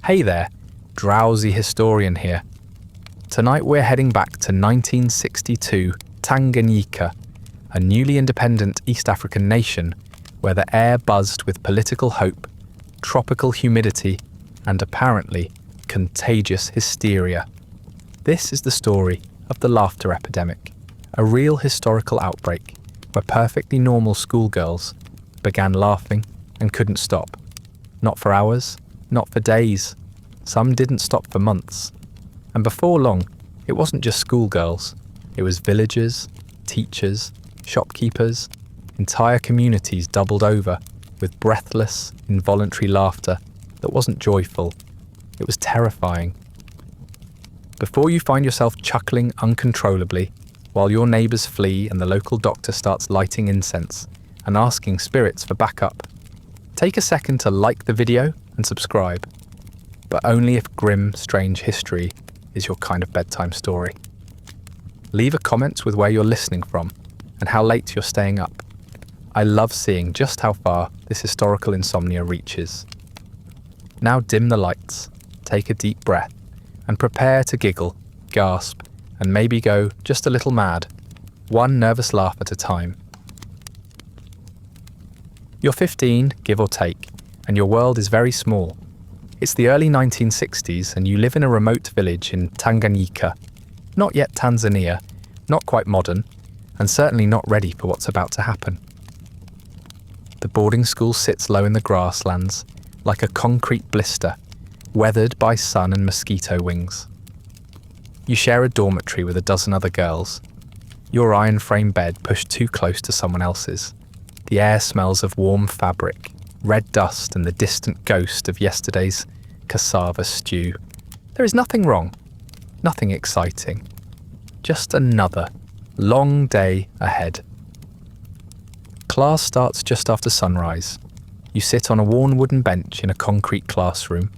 Hey there, Drowsy Historian here. Tonight we're heading back to 1962 Tanganyika, a newly independent East African nation where the air buzzed with political hope, tropical humidity, and apparently contagious hysteria. This is the story of the laughter epidemic, a real historical outbreak where perfectly normal schoolgirls began laughing and couldn't stop. Not for hours, not for days. Some didn't stop for months. And before long, it wasn't just schoolgirls. It was villagers, teachers, shopkeepers, entire communities doubled over with breathless, involuntary laughter that wasn't joyful. It was terrifying. Before you find yourself chuckling uncontrollably while your neighbours flee and the local doctor starts lighting incense and asking spirits for backup, take a second to like the video and subscribe, but only if grim, strange history is your kind of bedtime story. Leave a comment with where you're listening from and how late you're staying up. I love seeing just how far this historical insomnia reaches. Now dim the lights, take a deep breath, and prepare to giggle, gasp, and maybe go just a little mad, one nervous laugh at a time. You're 15, give or take, and your world is very small. It's the early 1960s and you live in a remote village in Tanganyika, not yet Tanzania, not quite modern, and certainly not ready for what's about to happen. The boarding school sits low in the grasslands, like a concrete blister, weathered by sun and mosquito wings. You share a dormitory with a dozen other girls, your iron frame bed pushed too close to someone else's. The air smells of warm fabric, red dust and the distant ghost of yesterday's cassava stew. There is nothing wrong, nothing exciting. Just another long day ahead. Class starts just after sunrise. You sit on a worn wooden bench in a concrete classroom,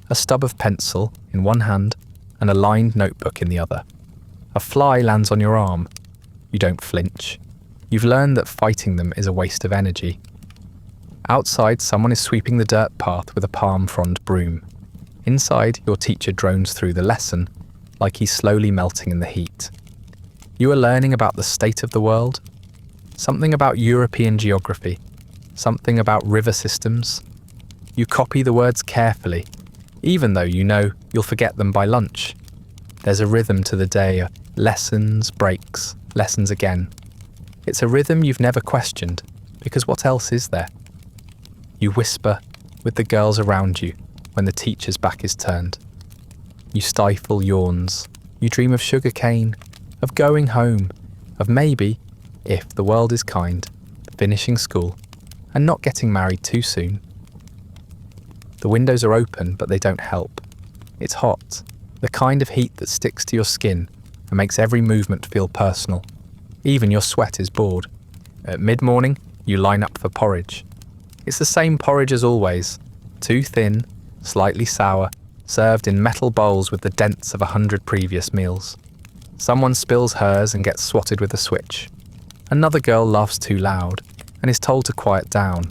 a stub of pencil in one hand and a lined notebook in the other. A fly lands on your arm. You don't flinch. You've learned that fighting them is a waste of energy. Outside, someone is sweeping the dirt path with a palm frond broom. Inside, your teacher drones through the lesson, like he's slowly melting in the heat. You are learning about the state of the world, something about European geography, something about river systems. You copy the words carefully, even though you know you'll forget them by lunch. There's a rhythm to the day, lessons, breaks, lessons again. It's a rhythm you've never questioned, because what else is there? You whisper with the girls around you when the teacher's back is turned. You stifle yawns. You dream of sugarcane, of going home, of maybe, if the world is kind, finishing school and not getting married too soon. The windows are open, but they don't help. It's hot, the kind of heat that sticks to your skin and makes every movement feel personal. Even your sweat is bored. At mid-morning, you line up for porridge. It's the same porridge as always, too thin, slightly sour, served in metal bowls with the dents of 100 previous meals. Someone spills hers and gets swatted with a switch. Another girl laughs too loud and is told to quiet down.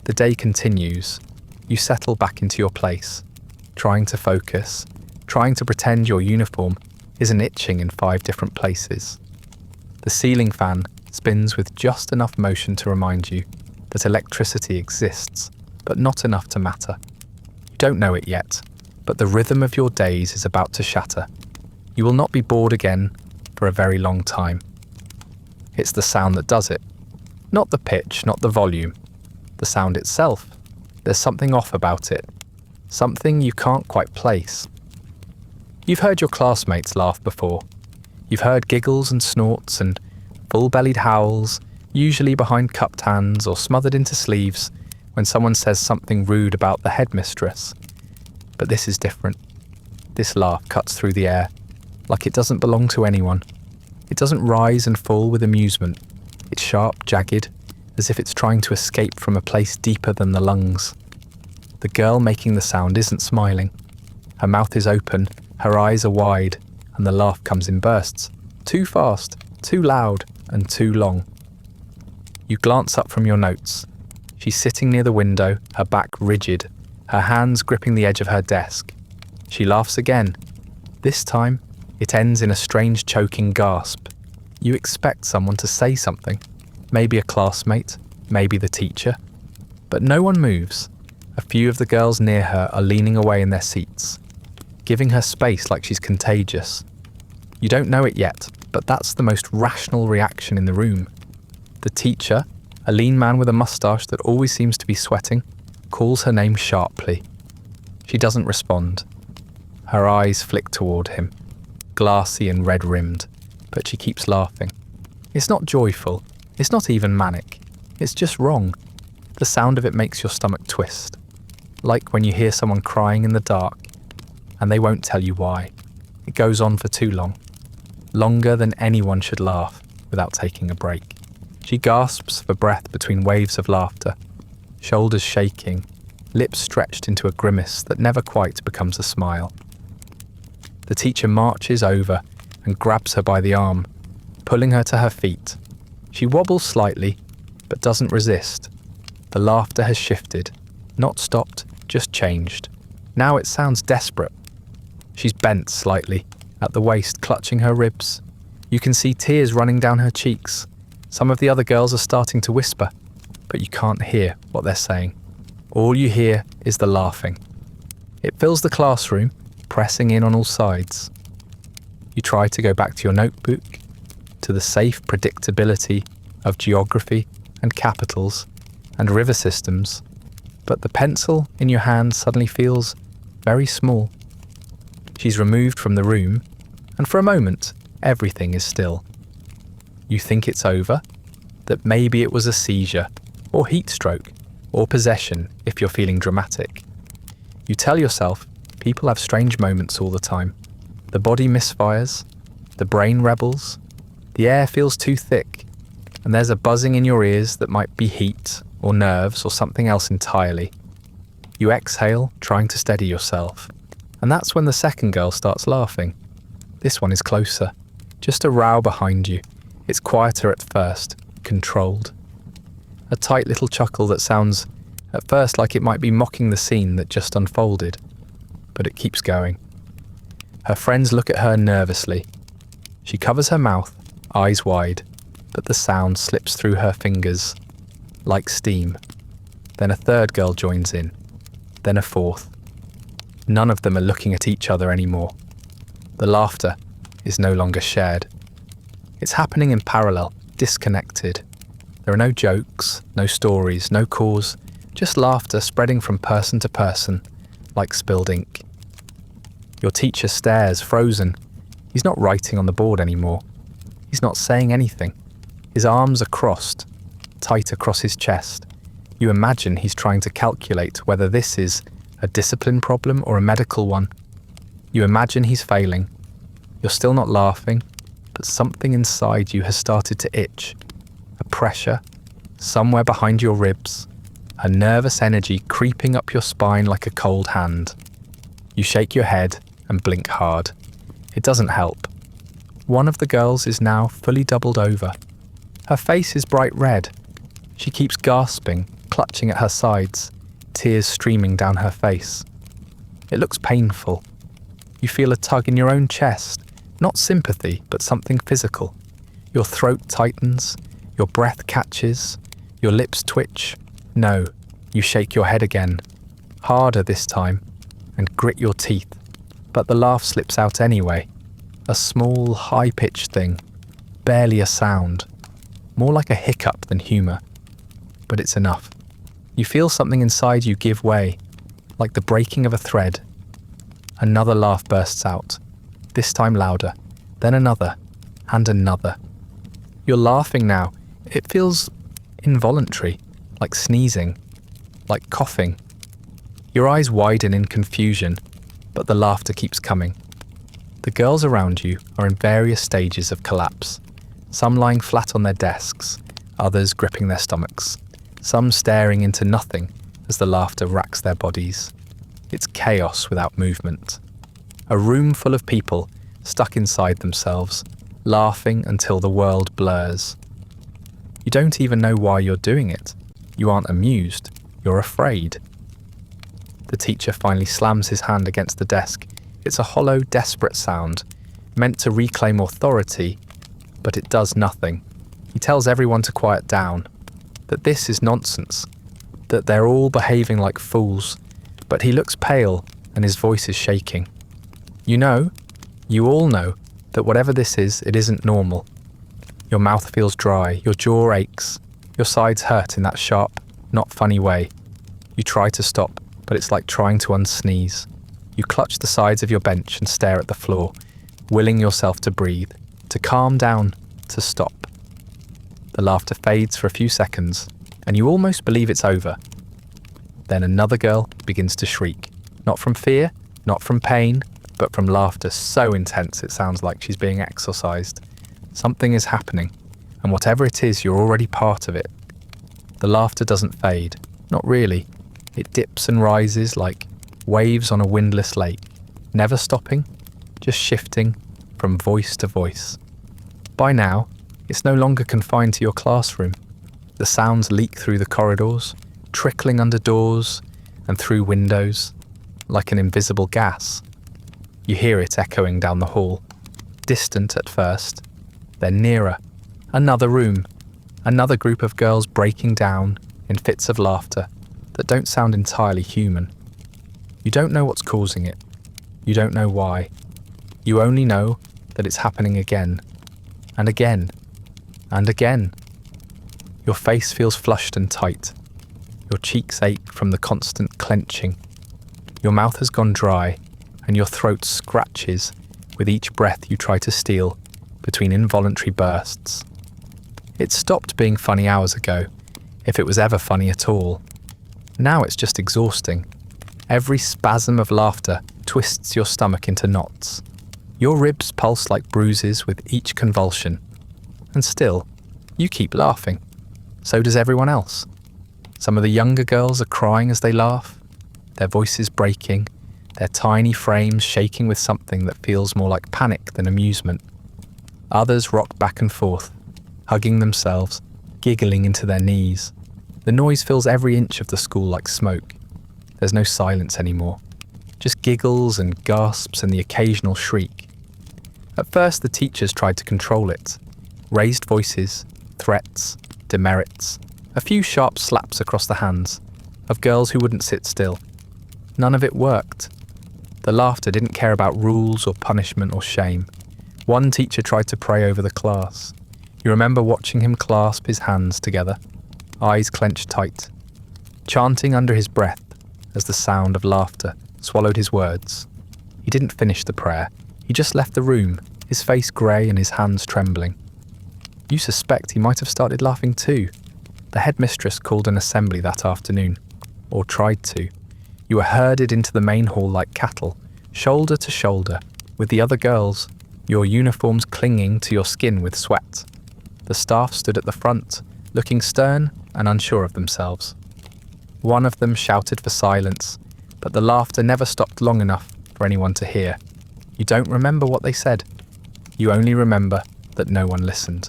The day continues. You settle back into your place, trying to focus, trying to pretend your uniform isn't itching in 5 different places. The ceiling fan spins with just enough motion to remind you that electricity exists, but not enough to matter. You don't know it yet, but the rhythm of your days is about to shatter. You will not be bored again for a very long time. It's the sound that does it. Not the pitch, not the volume. The sound itself. There's something off about it. Something you can't quite place. You've heard your classmates laugh before. You've heard giggles and snorts and full-bellied howls, usually behind cupped hands or smothered into sleeves when someone says something rude about the headmistress. But this is different. This laugh cuts through the air, like it doesn't belong to anyone. It doesn't rise and fall with amusement. It's sharp, jagged, as if it's trying to escape from a place deeper than the lungs. The girl making the sound isn't smiling. Her mouth is open, her eyes are wide, and the laugh comes in bursts. Too fast, too loud, and too long. You glance up from your notes. She's sitting near the window, her back rigid, her hands gripping the edge of her desk. She laughs again. This time, it ends in a strange choking gasp. You expect someone to say something, maybe a classmate, maybe the teacher. But no one moves. A few of the girls near her are leaning away in their seats, giving her space like she's contagious. You don't know it yet, but that's the most rational reaction in the room. The teacher, a lean man with a moustache that always seems to be sweating, calls her name sharply. She doesn't respond. Her eyes flick toward him, glassy and red-rimmed, but she keeps laughing. It's not joyful, it's not even manic, it's just wrong. The sound of it makes your stomach twist, like when you hear someone crying in the dark, and they won't tell you why. It goes on for too long, longer than anyone should laugh without taking a break. She gasps for breath between waves of laughter, shoulders shaking, lips stretched into a grimace that never quite becomes a smile. The teacher marches over and grabs her by the arm, pulling her to her feet. She wobbles slightly, but doesn't resist. The laughter has shifted, not stopped, just changed. Now it sounds desperate. She's bent slightly, at the waist, clutching her ribs. You can see tears running down her cheeks. Some of the other girls are starting to whisper, but you can't hear what they're saying. All you hear is the laughing. It fills the classroom, pressing in on all sides. You try to go back to your notebook, to the safe predictability of geography and capitals and river systems, but the pencil in your hand suddenly feels very small. She's removed from the room, and for a moment, everything is still. You think it's over, that maybe it was a seizure, or heat stroke, or possession if you're feeling dramatic. You tell yourself people have strange moments all the time. The body misfires, the brain rebels, the air feels too thick, and there's a buzzing in your ears that might be heat or nerves or something else entirely. You exhale, trying to steady yourself, and that's when the second girl starts laughing. This one is closer, just a row behind you. It's quieter at first, controlled. A tight little chuckle that sounds at first like it might be mocking the scene that just unfolded, but it keeps going. Her friends look at her nervously. She covers her mouth, eyes wide, but the sound slips through her fingers, like steam. Then a third girl joins in, then a fourth. None of them are looking at each other anymore. The laughter is no longer shared. It's happening in parallel, disconnected. There are no jokes, no stories, no cause, just laughter spreading from person to person, like spilled ink. Your teacher stares, frozen. He's not writing on the board anymore. He's not saying anything. His arms are crossed, tight across his chest. You imagine he's trying to calculate whether this is a discipline problem or a medical one. You imagine he's failing. You're still not laughing, but something inside you has started to itch. A pressure, somewhere behind your ribs, a nervous energy creeping up your spine like a cold hand. You shake your head and blink hard. It doesn't help. One of the girls is now fully doubled over. Her face is bright red. She keeps gasping, clutching at her sides, tears streaming down her face. It looks painful. You feel a tug in your own chest, not sympathy, but something physical. Your throat tightens, your breath catches, your lips twitch. No, you shake your head again, harder this time, and grit your teeth. But the laugh slips out anyway. A small, high-pitched thing, barely a sound, more like a hiccup than humour. But it's enough. You feel something inside you give way, like the breaking of a thread. Another laugh bursts out, this time louder, then another, and another. You're laughing now. It feels involuntary, like sneezing, like coughing. Your eyes widen in confusion, but the laughter keeps coming. The girls around you are in various stages of collapse, some lying flat on their desks, others gripping their stomachs, some staring into nothing as the laughter racks their bodies. It's chaos without movement. A room full of people stuck inside themselves, laughing until the world blurs. You don't even know why you're doing it. You aren't amused. You're afraid. The teacher finally slams his hand against the desk. It's a hollow, desperate sound, meant to reclaim authority, but it does nothing. He tells everyone to quiet down, that this is nonsense, that they're all behaving like fools, but he looks pale and his voice is shaking. You all know, that whatever this is, it isn't normal. Your mouth feels dry, your jaw aches, your sides hurt in that sharp, not funny way. You try to stop, but it's like trying to unsneeze. You clutch the sides of your bench and stare at the floor, willing yourself to breathe, to calm down, to stop. The laughter fades for a few seconds, and you almost believe it's over. Then another girl begins to shriek, not from fear, not from pain, but from laughter so intense it sounds like she's being exorcised. Something is happening, and whatever it is, you're already part of it. The laughter doesn't fade, not really. It dips and rises like waves on a windless lake, never stopping, just shifting from voice to voice. By now, it's no longer confined to your classroom. The sounds leak through the corridors, trickling under doors and through windows, like an invisible gas. You hear it echoing down the hall, distant at first, then nearer. Another room, another group of girls breaking down in fits of laughter that don't sound entirely human. You don't know what's causing it. You don't know why. You only know that it's happening again, and again, and again. Your face feels flushed and tight. Your cheeks ache from the constant clenching. Your mouth has gone dry, and your throat scratches with each breath you try to steal between involuntary bursts. It stopped being funny hours ago, if it was ever funny at all. Now it's just exhausting. Every spasm of laughter twists your stomach into knots. Your ribs pulse like bruises with each convulsion. And still, you keep laughing. So does everyone else. Some of the younger girls are crying as they laugh, their voices breaking, their tiny frames shaking with something that feels more like panic than amusement. Others rock back and forth, hugging themselves, giggling into their knees. The noise fills every inch of the school like smoke. There's no silence anymore, just giggles and gasps and the occasional shriek. At first the teachers tried to control it. Raised voices, threats, demerits, a few sharp slaps across the hands of girls who wouldn't sit still. None of it worked. The laughter didn't care about rules or punishment or shame. One teacher tried to pray over the class. You remember watching him clasp his hands together, eyes clenched tight, chanting under his breath as the sound of laughter swallowed his words. He didn't finish the prayer. He just left the room, his face grey and his hands trembling. You suspect he might have started laughing too. The headmistress called an assembly that afternoon, or tried to. You were herded into the main hall like cattle, shoulder to shoulder, with the other girls, your uniforms clinging to your skin with sweat. The staff stood at the front, looking stern and unsure of themselves. One of them shouted for silence, but the laughter never stopped long enough for anyone to hear. You don't remember what they said. You only remember that no one listened.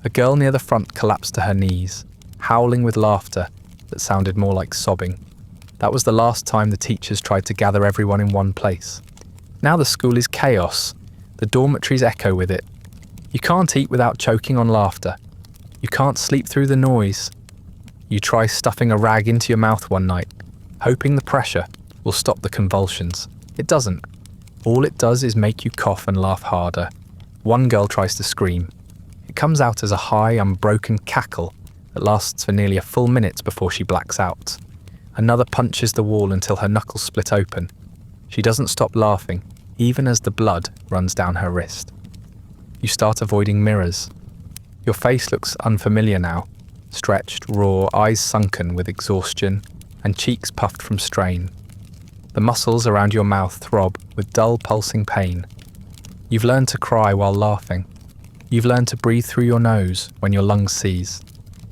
A girl near the front collapsed to her knees, howling with laughter that sounded more like sobbing. That was the last time the teachers tried to gather everyone in one place. Now the school is chaos. The dormitories echo with it. You can't eat without choking on laughter. You can't sleep through the noise. You try stuffing a rag into your mouth one night, hoping the pressure will stop the convulsions. It doesn't. All it does is make you cough and laugh harder. One girl tries to scream. It comes out as a high, unbroken cackle that lasts for nearly a full minute before she blacks out. Another punches the wall until her knuckles split open. She doesn't stop laughing, even as the blood runs down her wrist. You start avoiding mirrors. Your face looks unfamiliar now, stretched, raw, eyes sunken with exhaustion, and cheeks puffed from strain. The muscles around your mouth throb with dull pulsing pain. You've learned to cry while laughing. You've learned to breathe through your nose when your lungs seize.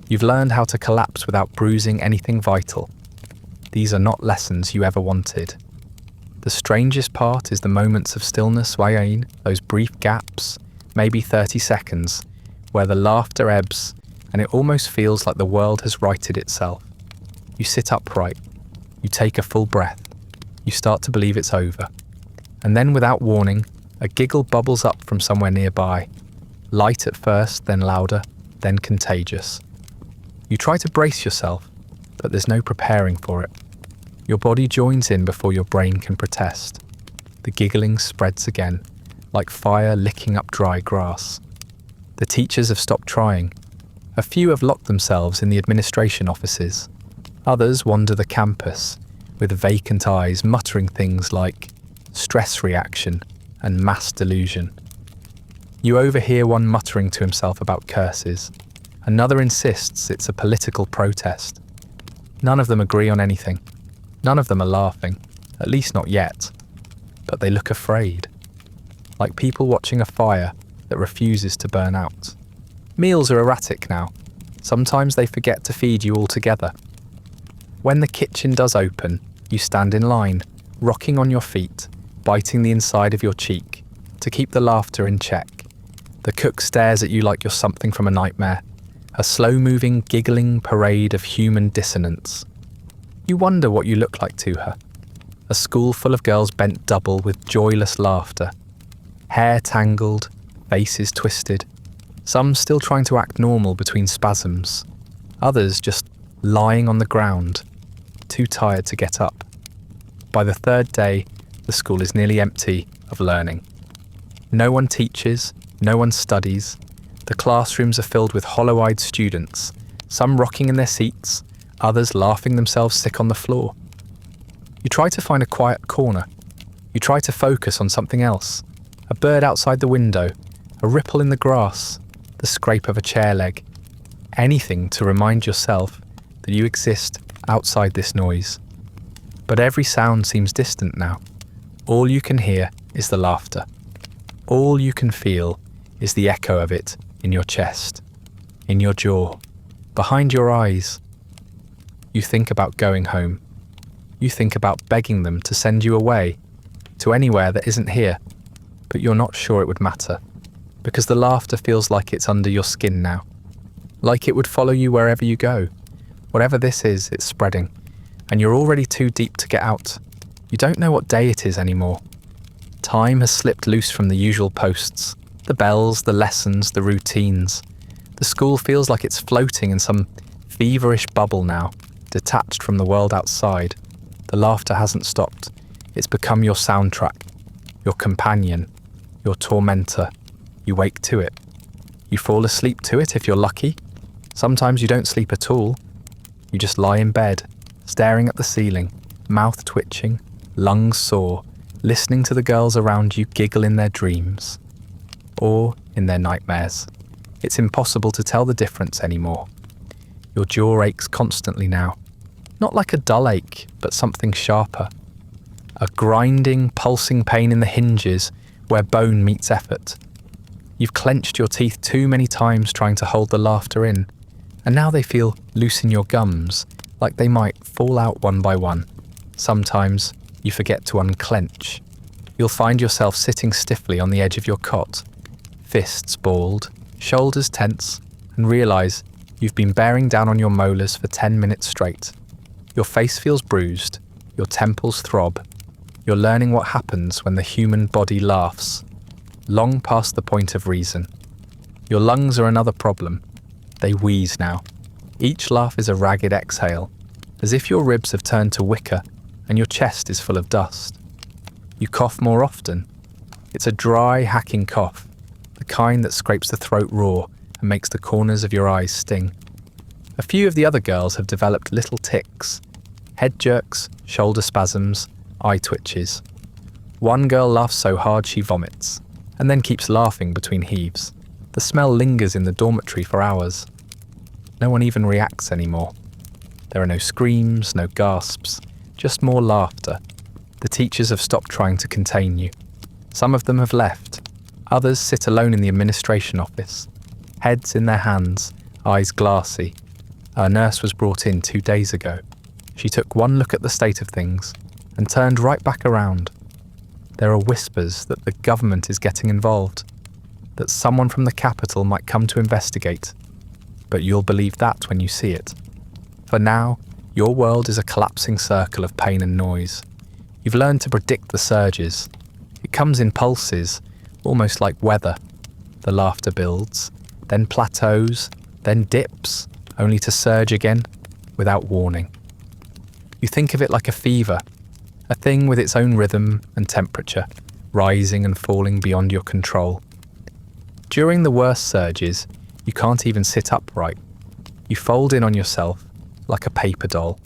You've learned how to collapse without bruising anything vital. These are not lessons you ever wanted. The strangest part is the moments of stillness, Wayain, those brief gaps, maybe 30 seconds, where the laughter ebbs and it almost feels like the world has righted itself. You sit upright. You take a full breath, You start to believe it's over. And then without warning, a giggle bubbles up from somewhere nearby. Light at first, then louder, then contagious. You try to brace yourself, but there's no preparing for it. Your body joins in before your brain can protest. The giggling spreads again, like fire licking up dry grass. The teachers have stopped trying. A few have locked themselves in the administration offices. Others wander the campus, with vacant eyes muttering things like stress reaction and mass delusion. You overhear one muttering to himself about curses. Another insists it's a political protest. None of them agree on anything. None of them are laughing, at least not yet. But they look afraid, like people watching a fire that refuses to burn out. Meals are erratic now. Sometimes they forget to feed you altogether. When the kitchen does open, you stand in line, rocking on your feet, biting the inside of your cheek, to keep the laughter in check. The cook stares at you like you're something from a nightmare, a slow-moving, giggling parade of human dissonance. You wonder what you look like to her. A school full of girls bent double with joyless laughter. Hair tangled, faces twisted. Some still trying to act normal between spasms. Others just lying on the ground, too tired to get up. By the third day, the school is nearly empty of learning. No one teaches, no one studies. The classrooms are filled with hollow-eyed students, some rocking in their seats, others laughing themselves sick on the floor. You try to find a quiet corner. You try to focus on something else. A bird outside the window, a ripple in the grass, the scrape of a chair leg. Anything to remind yourself that you exist outside this noise. But every sound seems distant now. All you can hear is the laughter. All you can feel is the echo of it in your chest, in your jaw, behind your eyes. You think about going home. You think about begging them to send you away, to anywhere that isn't here, but you're not sure it would matter, because the laughter feels like it's under your skin now, like it would follow you wherever you go. Whatever this is, it's spreading, and you're already too deep to get out. You don't know what day it is anymore. Time has slipped loose from the usual posts, the bells, the lessons, the routines. The school feels like it's floating in some feverish bubble now, detached from the world outside. The laughter hasn't stopped. It's become your soundtrack, your companion, your tormentor. You wake to it. You fall asleep to it if you're lucky. Sometimes you don't sleep at all. You just lie in bed, staring at the ceiling, mouth twitching, lungs sore, listening to the girls around you giggle in their dreams. Or in their nightmares. It's impossible to tell the difference anymore. Your jaw aches constantly now. Not like a dull ache, but something sharper. A grinding, pulsing pain in the hinges where bone meets effort. You've clenched your teeth too many times trying to hold the laughter in, and now they feel loose in your gums, like they might fall out one by one. Sometimes you forget to unclench. You'll find yourself sitting stiffly on the edge of your cot, fists balled, shoulders tense, and realise you've been bearing down on your molars for 10 minutes straight. Your face feels bruised, your temples throb. You're learning what happens when the human body laughs, long past the point of reason. Your lungs are another problem. They wheeze now. Each laugh is a ragged exhale, as if your ribs have turned to wicker and your chest is full of dust. You cough more often. It's a dry, hacking cough, the kind that scrapes the throat raw and makes the corners of your eyes sting. A few of the other girls have developed little tics, head jerks, shoulder spasms, eye twitches. One girl laughs so hard she vomits, and then keeps laughing between heaves. The smell lingers in the dormitory for hours. No one even reacts anymore. There are no screams, no gasps, just more laughter. The teachers have stopped trying to contain you. Some of them have left. Others sit alone in the administration office, heads in their hands, eyes glassy. Our nurse was brought in 2 days ago. She took one look at the state of things and turned right back around. There are whispers that the government is getting involved, that someone from the capital might come to investigate. But you'll believe that when you see it. For now, your world is a collapsing circle of pain and noise. You've learned to predict the surges. It comes in pulses, almost like weather. The laughter builds, then plateaus, then dips, only to surge again, without warning. You think of it like a fever, a thing with its own rhythm and temperature, rising and falling beyond your control. During the worst surges, you can't even sit upright. You fold in on yourself like a paper doll,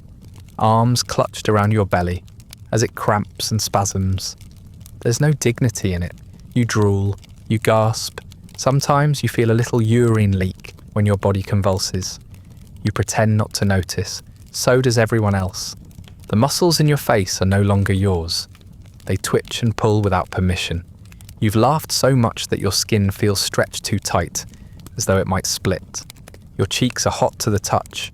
arms clutched around your belly as it cramps and spasms. There's no dignity in it. You drool, you gasp. Sometimes you feel a little urine leak when your body convulses. You pretend not to notice. So does everyone else. The muscles in your face are no longer yours. They twitch and pull without permission. You've laughed so much that your skin feels stretched too tight, as though it might split. Your cheeks are hot to the touch.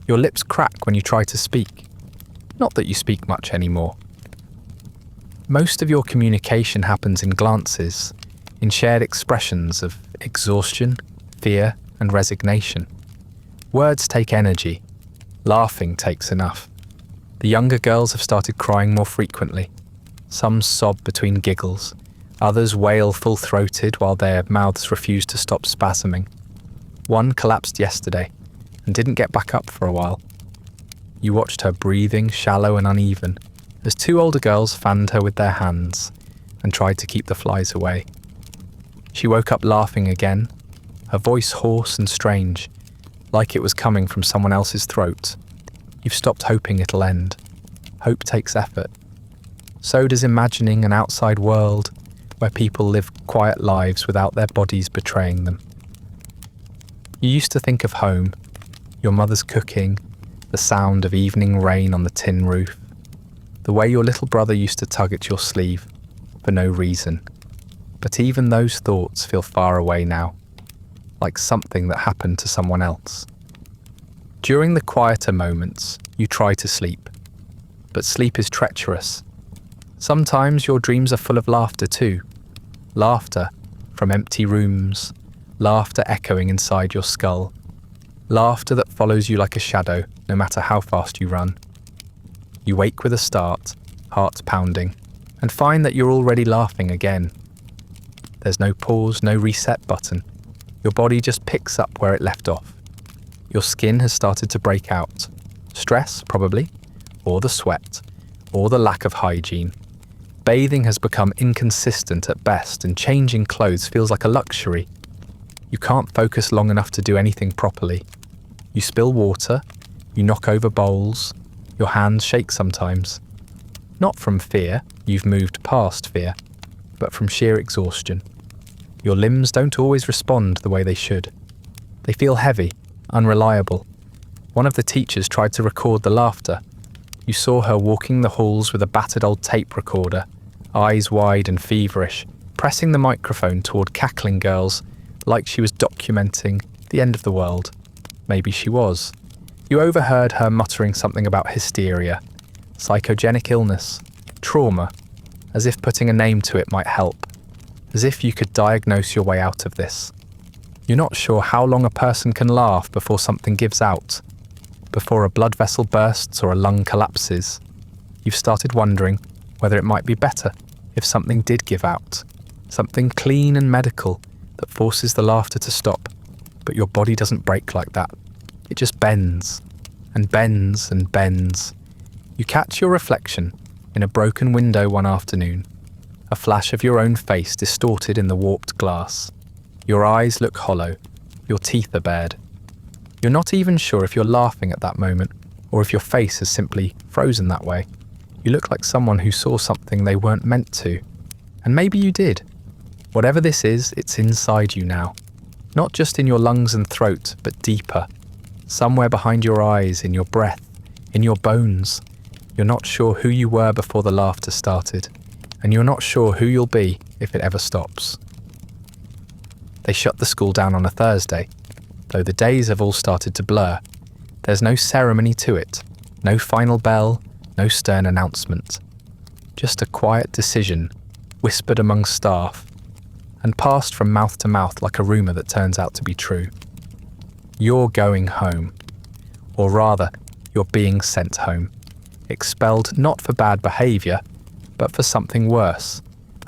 Your lips crack when you try to speak. Not that you speak much anymore. Most of your communication happens in glances, in shared expressions of exhaustion, fear, and resignation. Words take energy. Laughing takes enough. The younger girls have started crying more frequently. Some sob between giggles. Others wail full-throated while their mouths refuse to stop spasming. One collapsed yesterday and didn't get back up for a while. You watched her breathing shallow and uneven as two older girls fanned her with their hands and tried to keep the flies away. She woke up laughing again, her voice hoarse and strange, like it was coming from someone else's throat. You've stopped hoping it'll end. Hope takes effort. So does imagining an outside world where people live quiet lives without their bodies betraying them. You used to think of home, your mother's cooking, the sound of evening rain on the tin roof, the way your little brother used to tug at your sleeve, for no reason. But even those thoughts feel far away now, like something that happened to someone else. During the quieter moments, you try to sleep, but sleep is treacherous. Sometimes your dreams are full of laughter too. Laughter from empty rooms, laughter echoing inside your skull, laughter that follows you like a shadow no matter how fast you run. You wake with a start, heart pounding, and find that you're already laughing again. There's no pause, no reset button. Your body just picks up where it left off. Your skin has started to break out. Stress, probably, or the sweat, or the lack of hygiene. Bathing has become inconsistent at best, and changing clothes feels like a luxury. You can't focus long enough to do anything properly. You spill water, you knock over bowls, your hands shake sometimes. Not from fear, you've moved past fear, but from sheer exhaustion. Your limbs don't always respond the way they should. They feel heavy, unreliable. One of the teachers tried to record the laughter. You saw her walking the halls with a battered old tape recorder, eyes wide and feverish, pressing the microphone toward cackling girls like she was documenting the end of the world. Maybe she was. You overheard her muttering something about hysteria, psychogenic illness, trauma, as if putting a name to it might help, as if you could diagnose your way out of this. You're not sure how long a person can laugh before something gives out, before a blood vessel bursts or a lung collapses. You've started wondering whether it might be better if something did give out, something clean and medical that forces the laughter to stop, but your body doesn't break like that. It just bends and bends and bends. You catch your reflection in a broken window one afternoon, a flash of your own face distorted in the warped glass. Your eyes look hollow, your teeth are bared. You're not even sure if you're laughing at that moment or if your face has simply frozen that way. You look like someone who saw something they weren't meant to. And maybe you did. Whatever this is, it's inside you now. Not just in your lungs and throat, but deeper. Somewhere behind your eyes, in your breath, in your bones. You're not sure who you were before the laughter started, and you're not sure who you'll be if it ever stops. They shut the school down on a Thursday, though the days have all started to blur. There's no ceremony to it, no final bell, no stern announcement. Just a quiet decision, whispered among staff, and passed from mouth to mouth like a rumour that turns out to be true. You're going home. Or rather, you're being sent home. Expelled not for bad behaviour, but for something worse,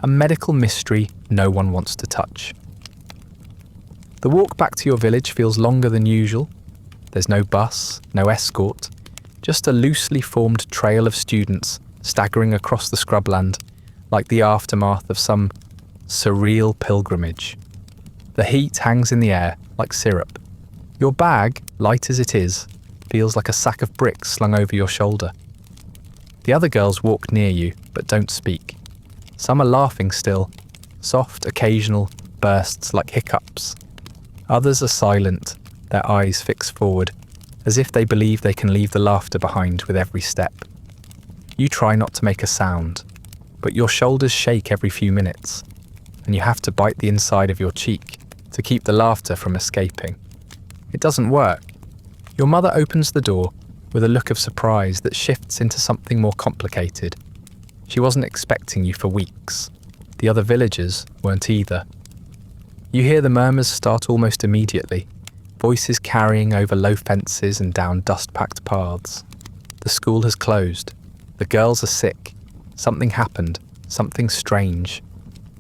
a medical mystery no one wants to touch. The walk back to your village feels longer than usual. There's no bus, no escort, just a loosely formed trail of students staggering across the scrubland like the aftermath of some surreal pilgrimage. The heat hangs in the air like syrup. Your bag, light as it is, feels like a sack of bricks slung over your shoulder. The other girls walk near you, but don't speak. Some are laughing still, soft, occasional bursts like hiccups. Others are silent, their eyes fixed forward, as if they believe they can leave the laughter behind with every step. You try not to make a sound, but your shoulders shake every few minutes, and you have to bite the inside of your cheek to keep the laughter from escaping. It doesn't work. Your mother opens the door with a look of surprise that shifts into something more complicated. She wasn't expecting you for weeks. The other villagers weren't either. You hear the murmurs start almost immediately, voices carrying over low fences and down dust-packed paths. The school has closed. The girls are sick. Something happened. Something strange.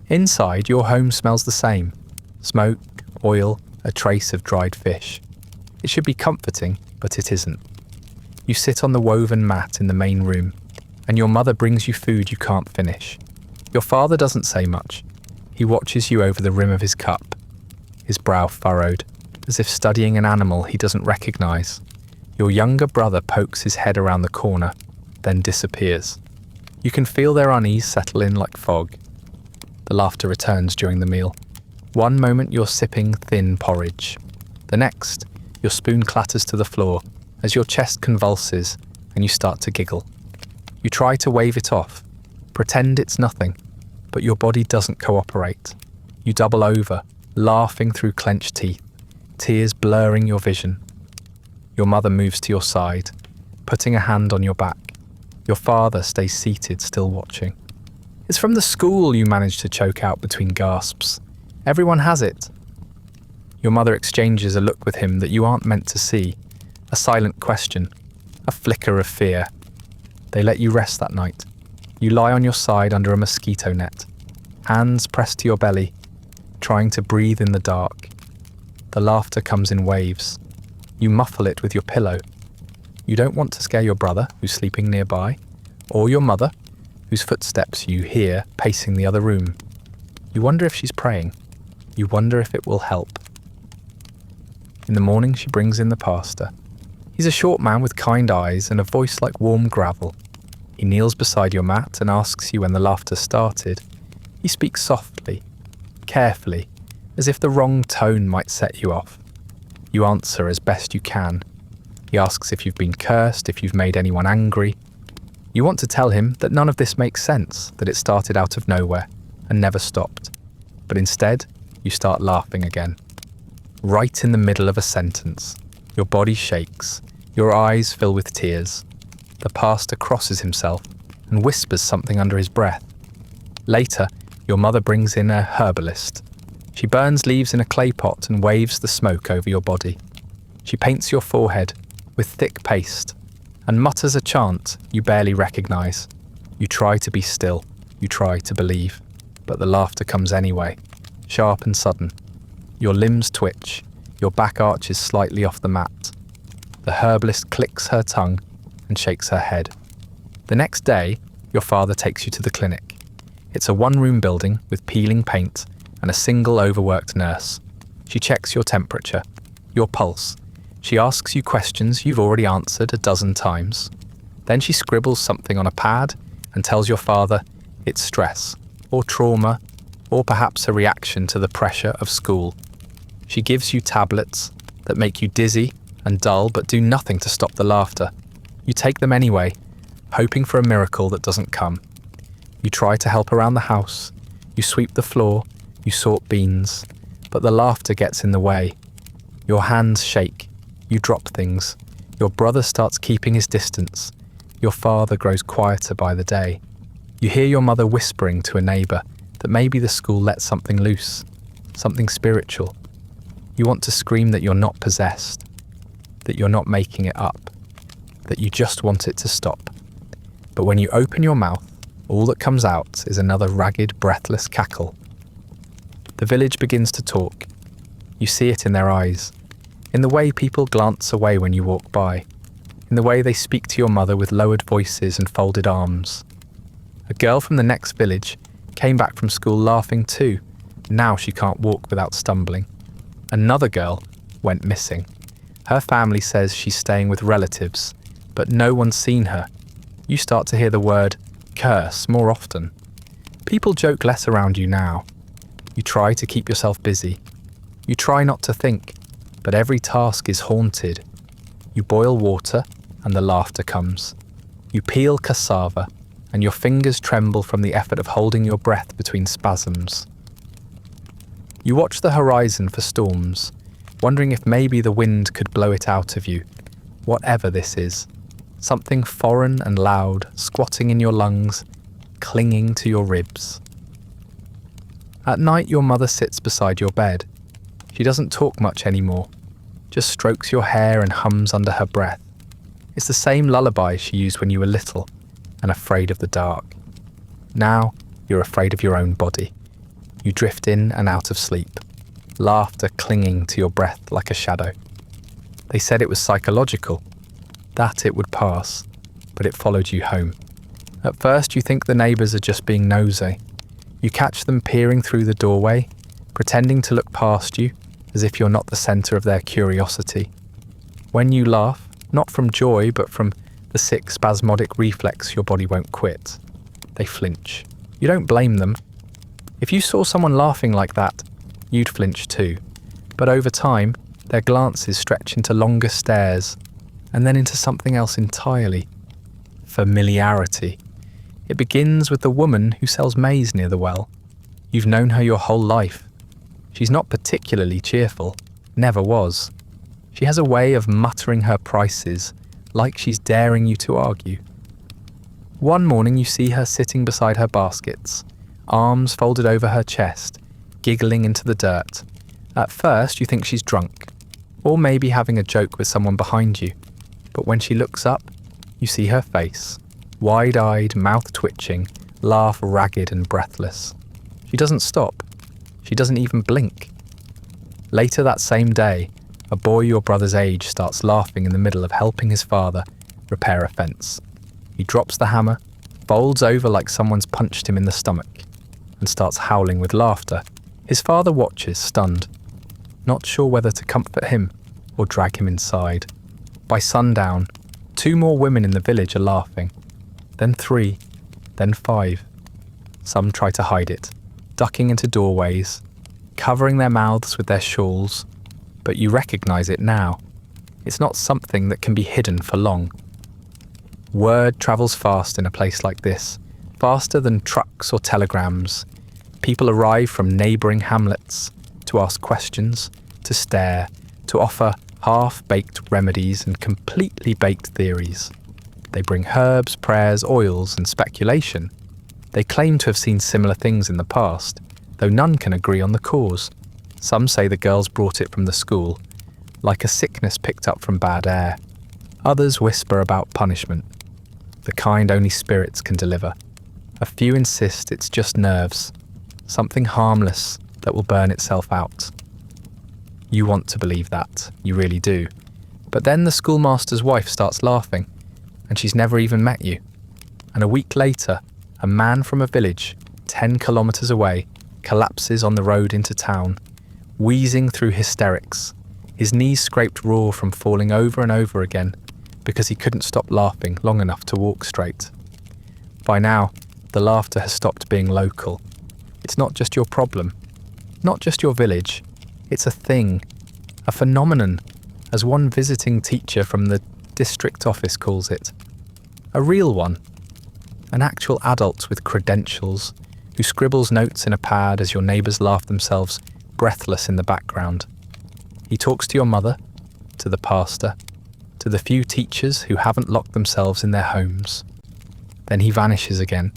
Inside, your home smells the same. Smoke, oil, a trace of dried fish. It should be comforting, but it isn't. You sit on the woven mat in the main room, and your mother brings you food you can't finish. Your father doesn't say much. He watches you over the rim of his cup, his brow furrowed, as if studying an animal he doesn't recognize. Your younger brother pokes his head around the corner, then disappears. You can feel their unease settle in like fog. The laughter returns during the meal. One moment you're sipping thin porridge. The next, your spoon clatters to the floor as your chest convulses and you start to giggle. You try to wave it off, pretend it's nothing, but your body doesn't cooperate. You double over, laughing through clenched teeth, tears blurring your vision. Your mother moves to your side, putting a hand on your back. Your father stays seated, still watching. It's from the school, you manage to choke out between gasps. Everyone has it. Your mother exchanges a look with him that you aren't meant to see, a silent question, a flicker of fear. They let you rest that night. You lie on your side under a mosquito net, hands pressed to your belly, trying to breathe in the dark. The laughter comes in waves. You muffle it with your pillow. You don't want to scare your brother, who's sleeping nearby, or your mother, whose footsteps you hear pacing the other room. You wonder if she's praying. You wonder if it will help. In the morning, she brings in the pastor. He's a short man with kind eyes and a voice like warm gravel. He kneels beside your mat and asks you when the laughter started. He speaks softly, carefully, as if the wrong tone might set you off. You answer as best you can. He asks if you've been cursed, if you've made anyone angry. You want to tell him that none of this makes sense, that it started out of nowhere and never stopped. But instead, you start laughing again. Right in the middle of a sentence, your body shakes, your eyes fill with tears. The pastor crosses himself and whispers something under his breath. Later, your mother brings in a herbalist. She burns leaves in a clay pot and waves the smoke over your body. She paints your forehead with thick paste and mutters a chant you barely recognize. You try to be still, you try to believe, but the laughter comes anyway, sharp and sudden. Your limbs twitch, your back arches slightly off the mat. The herbalist clicks her tongue and shakes her head. The next day, your father takes you to the clinic. It's a one-room building with peeling paint and a single overworked nurse. She checks your temperature, your pulse. She asks you questions you've already answered a dozen times. Then she scribbles something on a pad and tells your father it's stress, or trauma, or perhaps a reaction to the pressure of school. She gives you tablets that make you dizzy and dull but do nothing to stop the laughter. You take them anyway, hoping for a miracle that doesn't come. You try to help around the house. You sweep the floor. You sort beans. But the laughter gets in the way. Your hands shake. You drop things. Your brother starts keeping his distance. Your father grows quieter by the day. You hear your mother whispering to a neighbour that maybe the school let something loose, something spiritual. You want to scream that you're not possessed, that you're not making it up, that you just want it to stop. But when you open your mouth, All that comes out is another ragged, breathless cackle. The village begins to talk. You see it in their eyes, in the way people glance away when you walk by, in the way they speak to your mother with lowered voices and folded arms. A girl from the next village came back from school laughing too. Now she can't walk without stumbling. Another girl went missing. Her family says she's staying with relatives, but no one's seen her. You start to hear the word curse more often. People joke less around you now. You try to keep yourself busy. You try not to think, but every task is haunted. You boil water and the laughter comes. You peel cassava and your fingers tremble from the effort of holding your breath between spasms. You watch the horizon for storms, wondering if maybe the wind could blow it out of you. Whatever this is, something foreign and loud, squatting in your lungs, clinging to your ribs. At night, your mother sits beside your bed. She doesn't talk much anymore, just strokes your hair and hums under her breath. It's the same lullaby she used when you were little and afraid of the dark. Now, you're afraid of your own body. You drift in and out of sleep, laughter clinging to your breath like a shadow. They said it was psychological, that it would pass, but it followed you home. At first, you think the neighbours are just being nosy. You catch them peering through the doorway, pretending to look past you, as if you're not the centre of their curiosity. When you laugh, not from joy, but from the sick spasmodic reflex your body won't quit, they flinch. You don't blame them. If you saw someone laughing like that, you'd flinch too. But over time, their glances stretch into longer stares, and then into something else entirely. Familiarity. It begins with the woman who sells maize near the well. You've known her your whole life. She's not particularly cheerful, never was. She has a way of muttering her prices, like she's daring you to argue. One morning you see her sitting beside her baskets, arms folded over her chest, giggling into the dirt. At first you think she's drunk, or maybe having a joke with someone behind you. But when she looks up, you see her face, wide-eyed, mouth twitching, laugh ragged and breathless. She doesn't stop. She doesn't even blink. Later that same day, a boy your brother's age starts laughing in the middle of helping his father repair a fence. He drops the hammer, folds over like someone's punched him in the stomach, and starts howling with laughter. His father watches, stunned, not sure whether to comfort him or drag him inside. By sundown, 2 more women in the village are laughing, then 3, then 5. Some try to hide it, ducking into doorways, covering their mouths with their shawls, but you recognise it now. It's not something that can be hidden for long. Word travels fast in a place like this, faster than trucks or telegrams. People arrive from neighbouring hamlets to ask questions, to stare, to offer half-baked remedies and completely baked theories. They bring herbs, prayers, oils and speculation. They claim to have seen similar things in the past, though none can agree on the cause. Some say the girls brought it from the school, like a sickness picked up from bad air. Others whisper about punishment, the kind only spirits can deliver. A few insist it's just nerves, something harmless that will burn itself out. You want to believe that, you really do. But then the schoolmaster's wife starts laughing, and she's never even met you. And a week later, a man from a village, 10 kilometres away, collapses on the road into town, wheezing through hysterics, his knees scraped raw from falling over and over again because he couldn't stop laughing long enough to walk straight. By now, the laughter has stopped being local. It's not just your problem, not just your village. It's a thing, a phenomenon, as one visiting teacher from the district office calls it. A real one. An actual adult with credentials who scribbles notes in a pad as your neighbours laugh themselves breathless in the background. He talks to your mother, to the pastor, to the few teachers who haven't locked themselves in their homes. Then he vanishes again,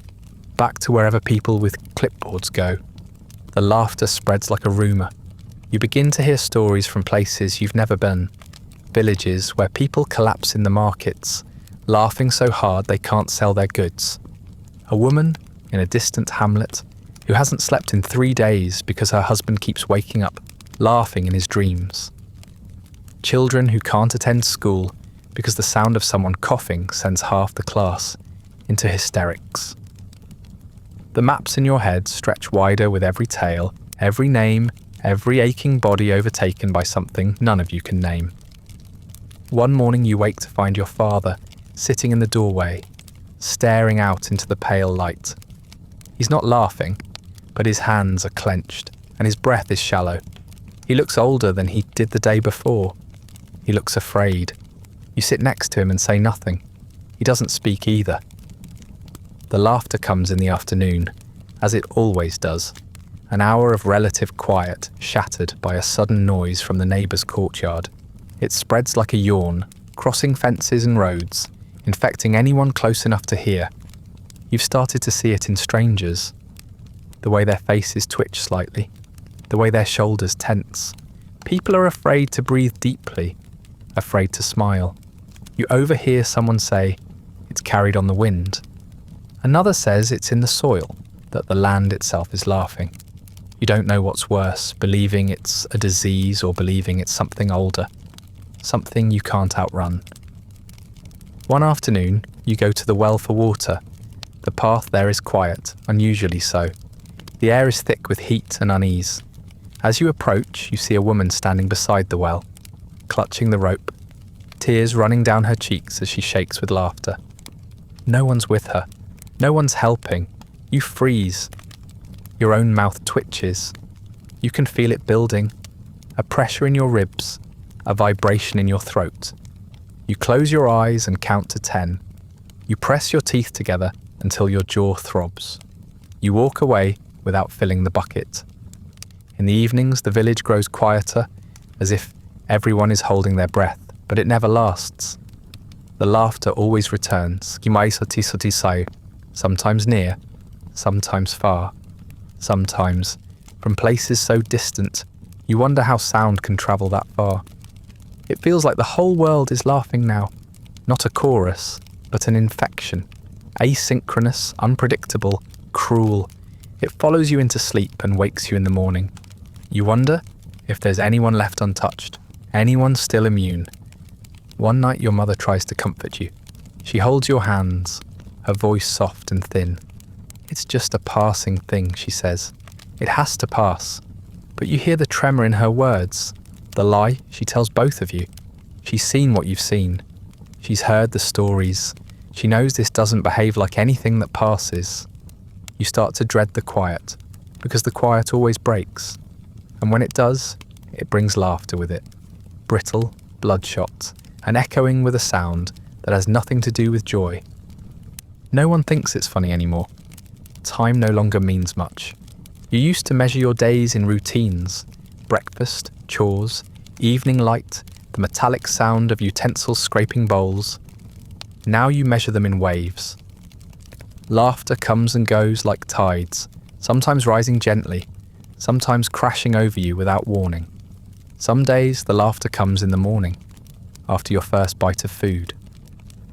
back to wherever people with clipboards go. The laughter spreads like a rumour. You begin to hear stories from places you've never been, villages where people collapse in the markets, laughing so hard they can't sell their goods. A woman in a distant hamlet who hasn't slept in 3 days because her husband keeps waking up, laughing in his dreams. Children who can't attend school because the sound of someone coughing sends half the class into hysterics. The maps in your head stretch wider with every tale, every name, every aching body overtaken by something none of you can name. One morning you wake to find your father sitting in the doorway, staring out into the pale light. He's not laughing, but his hands are clenched and his breath is shallow. He looks older than he did the day before. He looks afraid. You sit next to him and say nothing. He doesn't speak either. The laughter comes in the afternoon, as it always does. An hour of relative quiet shattered by a sudden noise from the neighbour's courtyard. It spreads like a yawn, crossing fences and roads, infecting anyone close enough to hear. You've started to see it in strangers. The way their faces twitch slightly, the way their shoulders tense. People are afraid to breathe deeply, afraid to smile. You overhear someone say, "It's carried on the wind." Another says it's in the soil, that the land itself is laughing. You don't know what's worse, believing it's a disease or believing it's something older, something you can't outrun. One afternoon, you go to the well for water. The path there is quiet, unusually so. The air is thick with heat and unease. As you approach, you see a woman standing beside the well, clutching the rope, tears running down her cheeks as she shakes with laughter. No one's with her. No one's helping. You freeze. Your own mouth twitches. You can feel it building, a pressure in your ribs, a vibration in your throat. You close your eyes and count to 10. You press your teeth together until your jaw throbs. You walk away without filling the bucket. In the evenings, the village grows quieter, as if everyone is holding their breath, but it never lasts. The laughter always returns, sometimes near, sometimes far, sometimes from places so distant you wonder how sound can travel that far. It feels like the whole world is laughing now, not a chorus, but an infection, asynchronous, unpredictable, cruel. It follows you into sleep and wakes you in the morning. You wonder if there's anyone left untouched, anyone still immune. One night your mother tries to comfort you. She holds your hands, her voice soft and thin. "It's just a passing thing," she says. "It has to pass." But you hear the tremor in her words, the lie she tells both of you. She's seen what you've seen. She's heard the stories. She knows this doesn't behave like anything that passes. You start to dread the quiet, because the quiet always breaks. And when it does, it brings laughter with it. Brittle, bloodshot, and echoing with a sound that has nothing to do with joy. No one thinks it's funny anymore. Time no longer means much. You used to measure your days in routines: breakfast, chores, evening light, the metallic sound of utensils scraping bowls. Now you measure them in waves. Laughter comes and goes like tides, sometimes rising gently, sometimes crashing over you without warning. Some days the laughter comes in the morning, after your first bite of food.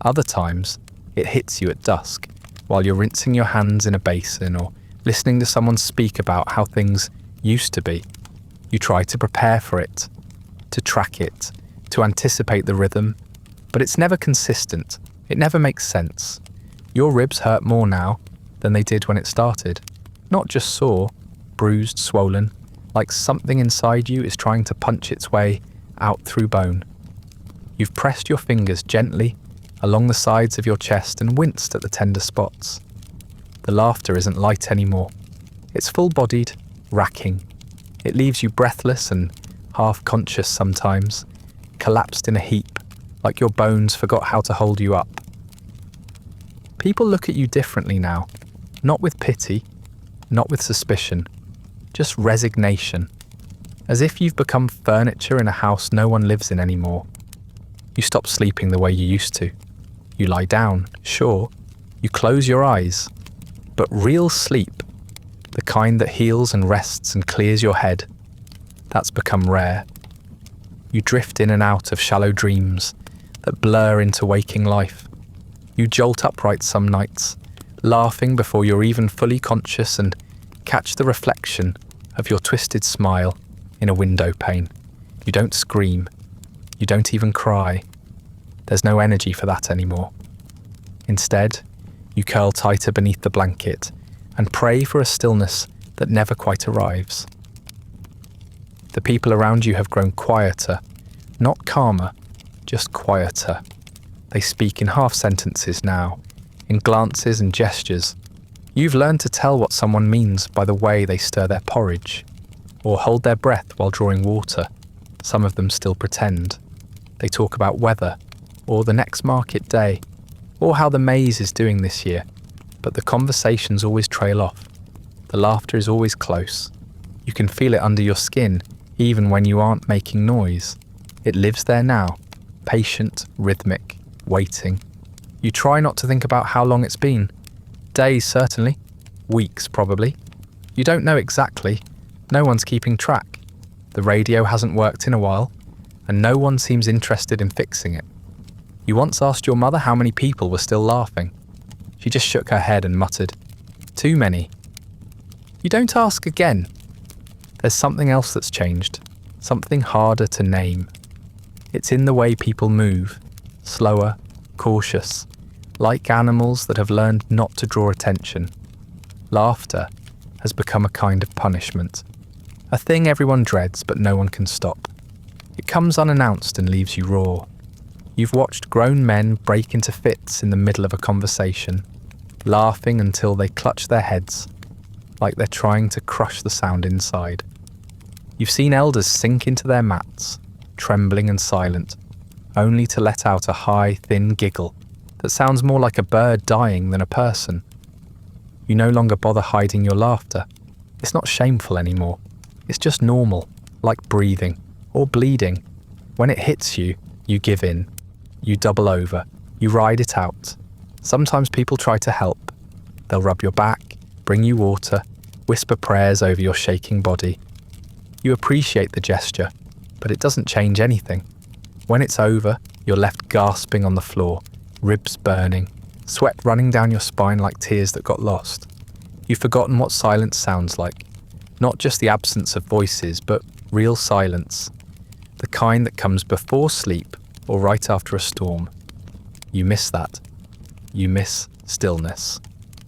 Other times it hits you at dusk, while you're rinsing your hands in a basin or listening to someone speak about how things used to be. You try to prepare for it, to track it, to anticipate the rhythm, but it's never consistent. It never makes sense. Your ribs hurt more now than they did when it started. Not just sore, bruised, swollen, like something inside you is trying to punch its way out through bone. You've pressed your fingers gently along the sides of your chest and winced at the tender spots. The laughter isn't light anymore. It's full-bodied, racking. It leaves you breathless and half-conscious sometimes, collapsed in a heap, like your bones forgot how to hold you up. People look at you differently now, not with pity, not with suspicion, just resignation, as if you've become furniture in a house no one lives in anymore. You stop sleeping the way you used to. You lie down, sure, you close your eyes, but real sleep, the kind that heals and rests and clears your head, that's become rare. You drift in and out of shallow dreams that blur into waking life. You jolt upright some nights, laughing before you're even fully conscious, and catch the reflection of your twisted smile in a window pane. You don't scream. You don't even cry. There's no energy for that anymore. Instead, you curl tighter beneath the blanket and pray for a stillness that never quite arrives. The people around you have grown quieter, not calmer, just quieter. They speak in half sentences now, in glances and gestures. You've learned to tell what someone means by the way they stir their porridge, or hold their breath while drawing water. Some of them still pretend. They talk about weather, or the next market day, or how the maize is doing this year, but the conversations always trail off. The laughter is always close. You can feel it under your skin, even when you aren't making noise. It lives there now, patient, rhythmic, waiting. You try not to think about how long it's been. Days, certainly. Weeks, probably. You don't know exactly. No one's keeping track. The radio hasn't worked in a while, and no one seems interested in fixing it. You once asked your mother how many people were still laughing. She just shook her head and muttered, "Too many." You don't ask again. There's something else that's changed, something harder to name. It's in the way people move, slower, cautious, like animals that have learned not to draw attention. Laughter has become a kind of punishment, a thing everyone dreads but no one can stop. It comes unannounced and leaves you raw. You've watched grown men break into fits in the middle of a conversation, laughing until they clutch their heads, like they're trying to crush the sound inside. You've seen elders sink into their mats, trembling and silent, only to let out a high, thin giggle that sounds more like a bird dying than a person. You no longer bother hiding your laughter. It's not shameful anymore. It's just normal, like breathing or bleeding. When it hits you, you give in. You double over. You ride it out. Sometimes people try to help. They'll rub your back, bring you water, whisper prayers over your shaking body. You appreciate the gesture, but it doesn't change anything. When it's over, you're left gasping on the floor, ribs burning, sweat running down your spine like tears that got lost. You've forgotten what silence sounds like. Not just the absence of voices, but real silence. The kind that comes before sleep or right after a storm. You miss that. You miss stillness.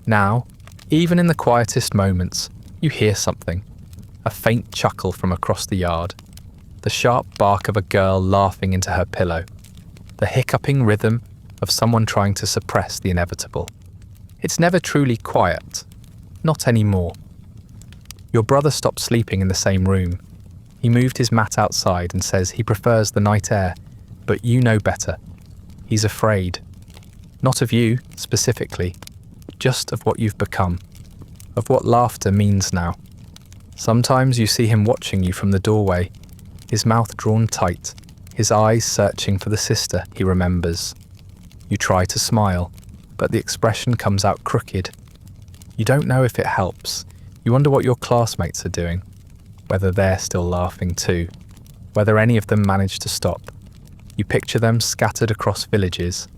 Now, even in the quietest moments, you hear something. A faint chuckle from across the yard. The sharp bark of a girl laughing into her pillow. The hiccuping rhythm of someone trying to suppress the inevitable. It's never truly quiet. Not anymore. Your brother stopped sleeping in the same room. He moved his mat outside and says he prefers the night air, but you know better. He's afraid. Not of you, specifically, just of what you've become, of what laughter means now. Sometimes you see him watching you from the doorway, his mouth drawn tight, his eyes searching for the sister he remembers. You try to smile, but the expression comes out crooked. You don't know if it helps. You wonder what your classmates are doing, whether they're still laughing too, whether any of them manage to stop. You picture them scattered across villages,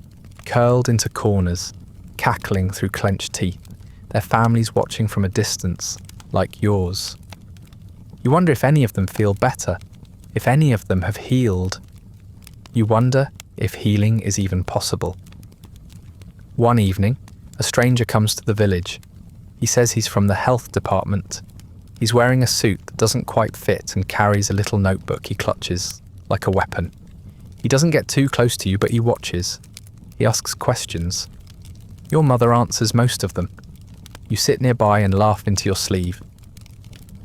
curled into corners, cackling through clenched teeth, their families watching from a distance, like yours. You wonder if any of them feel better, if any of them have healed. You wonder if healing is even possible. One evening, a stranger comes to the village. He says he's from the health department. He's wearing a suit that doesn't quite fit and carries a little notebook he clutches, like a weapon. He doesn't get too close to you, but he watches. He asks questions. Your mother answers most of them. You sit nearby and laugh into your sleeve.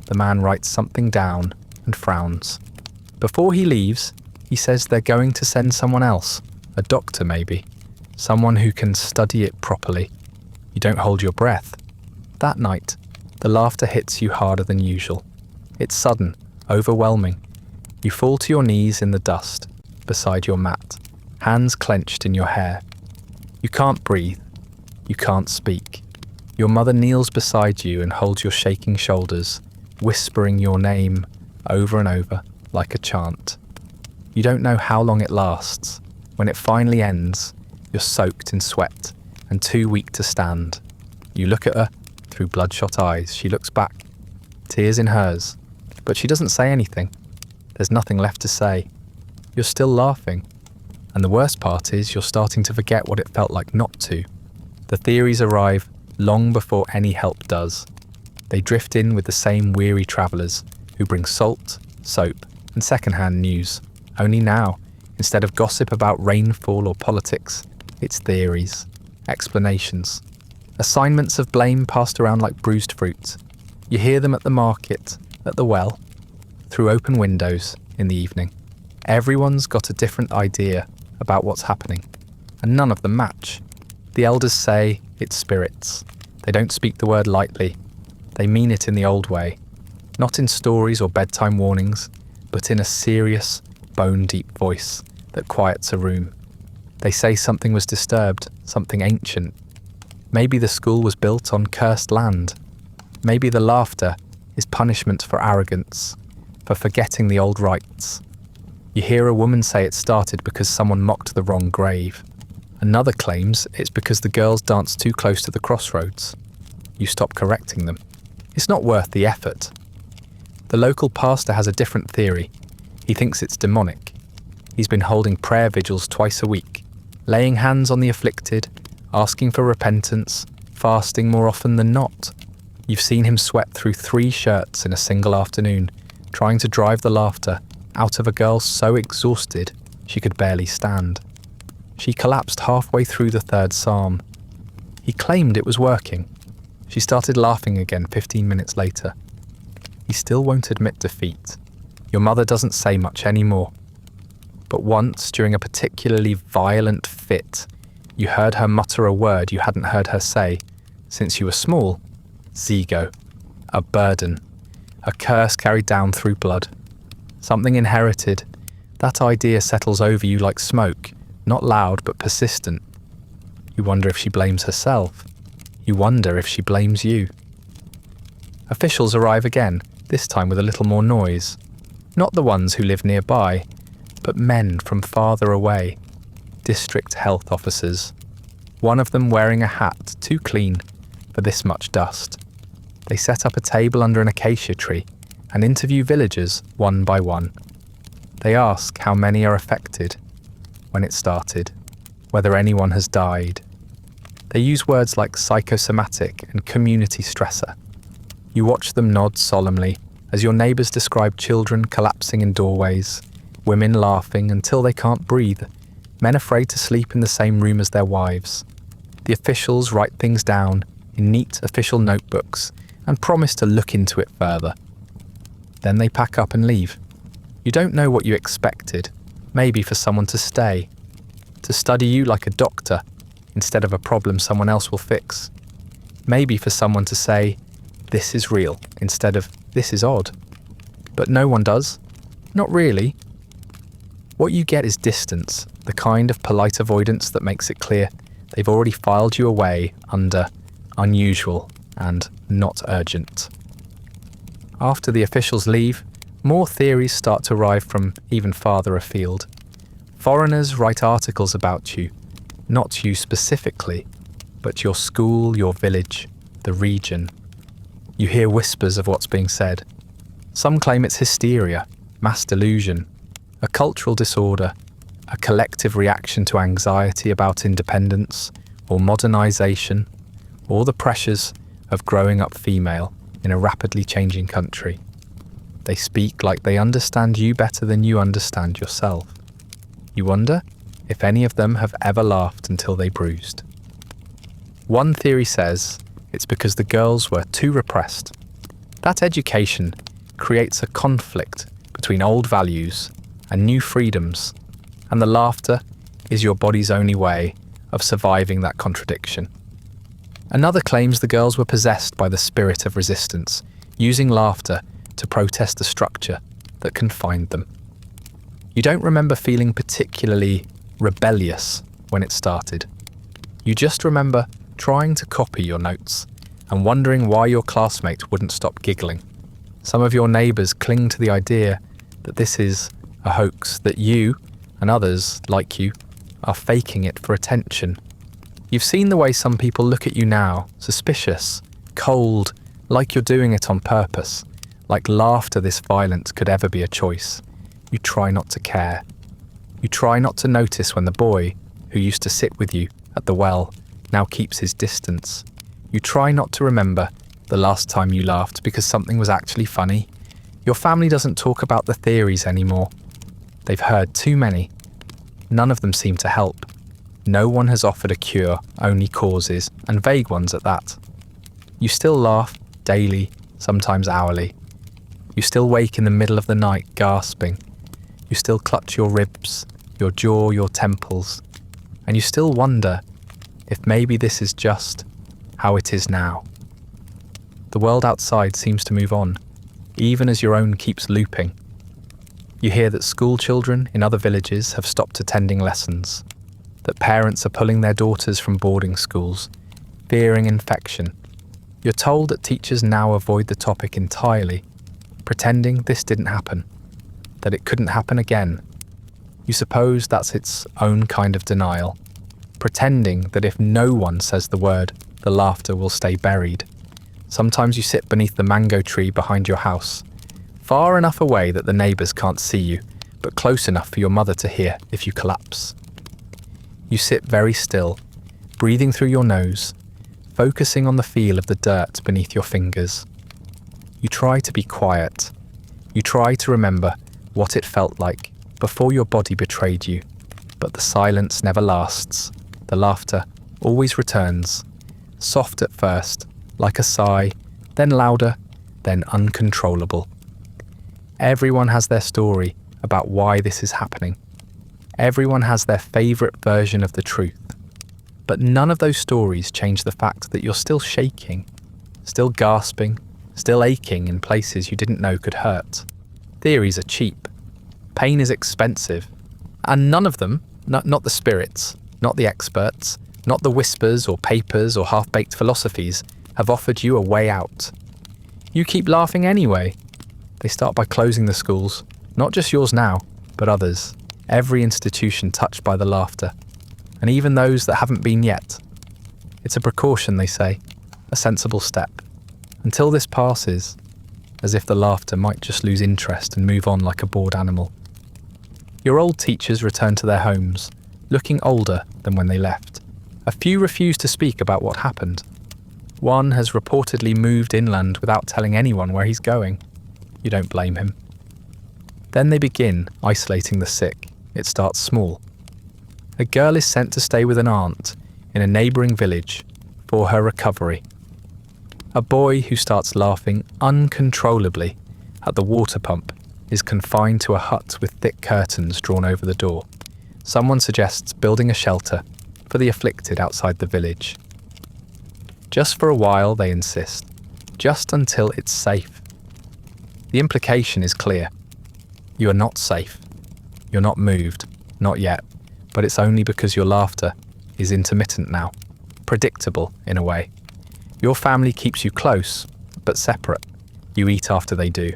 The man writes something down and frowns. Before he leaves, he says they're going to send someone else, a doctor maybe, someone who can study it properly. You don't hold your breath. That night, the laughter hits you harder than usual. It's sudden, overwhelming. You fall to your knees in the dust, beside your mat, hands clenched in your hair. You can't breathe. You can't speak. Your mother kneels beside you and holds your shaking shoulders, whispering your name over and over like a chant. You don't know how long it lasts. When it finally ends, you're soaked in sweat and too weak to stand. You look at her through bloodshot eyes. She looks back, tears in hers, but she doesn't say anything. There's nothing left to say. You're still laughing, and the worst part is you're starting to forget what it felt like not to. The theories arrive long before any help does. They drift in with the same weary travellers who bring salt, soap, and second-hand news. Only now, instead of gossip about rainfall or politics, it's theories, explanations, assignments of blame passed around like bruised fruit. You hear them at the market, at the well, through open windows in the evening. Everyone's got a different idea about what's happening, and none of them match. The elders say it's spirits. They don't speak the word lightly. They mean it in the old way, not in stories or bedtime warnings, but in a serious, bone-deep voice that quiets a room. They say something was disturbed, something ancient. Maybe the school was built on cursed land. Maybe the laughter is punishment for arrogance, for forgetting the old rites. You hear a woman say it started because someone mocked the wrong grave. Another claims it's because the girls danced too close to the crossroads. You stop correcting them. It's not worth the effort. The local pastor has a different theory. He thinks it's demonic. He's been holding prayer vigils twice a week, laying hands on the afflicted, asking for repentance, fasting more often than not. You've seen him sweat through 3 shirts in a single afternoon, trying to drive the laughter out of a girl so exhausted she could barely stand. She collapsed halfway through the 3rd psalm. He claimed it was working. She started laughing again 15 minutes later. He still won't admit defeat. Your mother doesn't say much anymore. But once, during a particularly violent fit, you heard her mutter a word you hadn't heard her say since you were small. Zigo. A burden. A curse carried down through blood. Something inherited. That idea settles over you like smoke, not loud but persistent. You wonder if she blames herself. You wonder if she blames you. Officials arrive again, this time with a little more noise. Not the ones who live nearby, but men from farther away. District health officers. One of them wearing a hat too clean for this much dust. They set up a table under an acacia tree and interview villagers one by one. They ask how many are affected, when it started, whether anyone has died. They use words like psychosomatic and community stressor. You watch them nod solemnly as your neighbours describe children collapsing in doorways, women laughing until they can't breathe, men afraid to sleep in the same room as their wives. The officials write things down in neat official notebooks and promise to look into it further. Then they pack up and leave. You don't know what you expected, maybe for someone to stay, to study you like a doctor instead of a problem someone else will fix. Maybe for someone to say, this is real, instead of, this is odd. But no one does. Not really. What you get is distance, the kind of polite avoidance that makes it clear they've already filed you away under unusual and not urgent. After the officials leave, more theories start to arrive from even farther afield. Foreigners write articles about you, not you specifically, but your school, your village, the region. You hear whispers of what's being said. Some claim it's hysteria, mass delusion, a cultural disorder, a collective reaction to anxiety about independence or modernization, or the pressures of growing up female in a rapidly changing country. They speak like they understand you better than you understand yourself. You wonder if any of them have ever laughed until they bruised. One theory says it's because the girls were too repressed. That education creates a conflict between old values and new freedoms, and the laughter is your body's only way of surviving that contradiction. Another claims the girls were possessed by the spirit of resistance, using laughter to protest the structure that confined them. You don't remember feeling particularly rebellious when it started. You just remember trying to copy your notes and wondering why your classmate wouldn't stop giggling. Some of your neighbours cling to the idea that this is a hoax, that you and others like you are faking it for attention. You've seen the way some people look at you now, suspicious, cold, like you're doing it on purpose, like laughter this violent could ever be a choice. You try not to care. You try not to notice when the boy, who used to sit with you at the well, now keeps his distance. You try not to remember the last time you laughed because something was actually funny. Your family doesn't talk about the theories anymore. They've heard too many. None of them seem to help. No one has offered a cure, only causes, and vague ones at that. You still laugh, daily, sometimes hourly. You still wake in the middle of the night, gasping. You still clutch your ribs, your jaw, your temples, and you still wonder if maybe this is just how it is now. The world outside seems to move on, even as your own keeps looping. You hear that school children in other villages have stopped attending lessons, that parents are pulling their daughters from boarding schools, fearing infection. You're told that teachers now avoid the topic entirely, pretending this didn't happen, that it couldn't happen again. You suppose that's its own kind of denial, pretending that if no one says the word, the laughter will stay buried. Sometimes you sit beneath the mango tree behind your house, far enough away that the neighbours can't see you, but close enough for your mother to hear if you collapse. You sit very still, breathing through your nose, focusing on the feel of the dirt beneath your fingers. You try to be quiet. You try to remember what it felt like before your body betrayed you, but the silence never lasts. The laughter always returns, soft at first, like a sigh, then louder, then uncontrollable. Everyone has their story about why this is happening. Everyone has their favourite version of the truth. But none of those stories change the fact that you're still shaking, still gasping, still aching in places you didn't know could hurt. Theories are cheap. Pain is expensive. And none of them, not the spirits, not the experts, not the whispers or papers or half-baked philosophies, have offered you a way out. You keep laughing anyway. They start by closing the schools, not just yours now, but others, every institution touched by the laughter, and even those that haven't been yet. It's a precaution, they say, a sensible step, until this passes, as if the laughter might just lose interest and move on like a bored animal. Your old teachers return to their homes, looking older than when they left. A few refuse to speak about what happened. One has reportedly moved inland without telling anyone where he's going. You don't blame him. Then they begin isolating the sick. It starts small. A girl is sent to stay with an aunt in a neighbouring village for her recovery. A boy who starts laughing uncontrollably at the water pump is confined to a hut with thick curtains drawn over the door. Someone suggests building a shelter for the afflicted outside the village. Just for a while, they insist, just until it's safe. The implication is clear. You are not safe. You're not moved, not yet, but it's only because your laughter is intermittent now, predictable in a way. Your family keeps you close, but separate. You eat after they do.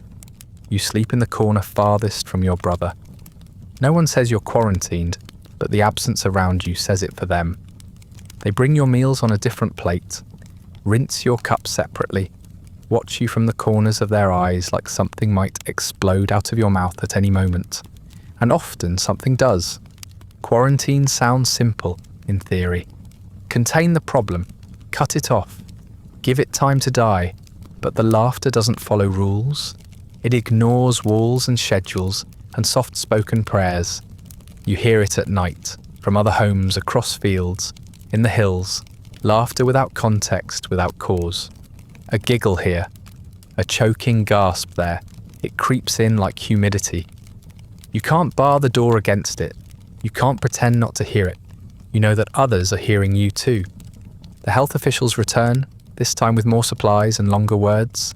You sleep in the corner farthest from your brother. No one says you're quarantined, but the absence around you says it for them. They bring your meals on a different plate, rinse your cup separately, watch you from the corners of their eyes like something might explode out of your mouth at any moment. And often something does. Quarantine sounds simple, in theory. Contain the problem, cut it off, give it time to die, but the laughter doesn't follow rules. It ignores walls and schedules and soft-spoken prayers. You hear it at night, from other homes across fields, in the hills, laughter without context, without cause. A giggle here, a choking gasp there. It creeps in like humidity. You can't bar the door against it. You can't pretend not to hear it. You know that others are hearing you too. The health officials return, this time with more supplies and longer words.